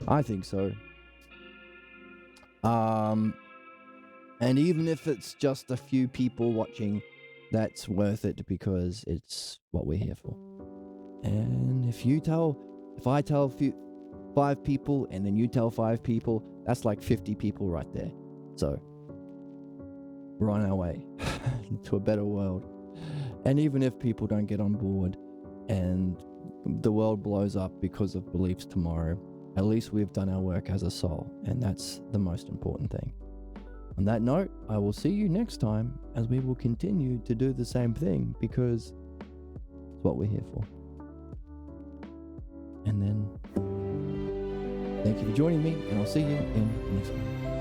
I think so. And even if it's just a few people watching, that's worth it because it's what we're here for. And if I tell 5 people and then you tell 5 people, that's like 50 people right there. So we're on our way to a better world. And even if people don't get on board and the world blows up because of beliefs tomorrow, at least we've done our work as a soul, and that's the most important thing. On that note, I will see you next time as we will continue to do the same thing because it's what we're here for. And then, thank you for joining me, and I'll see you in the next one.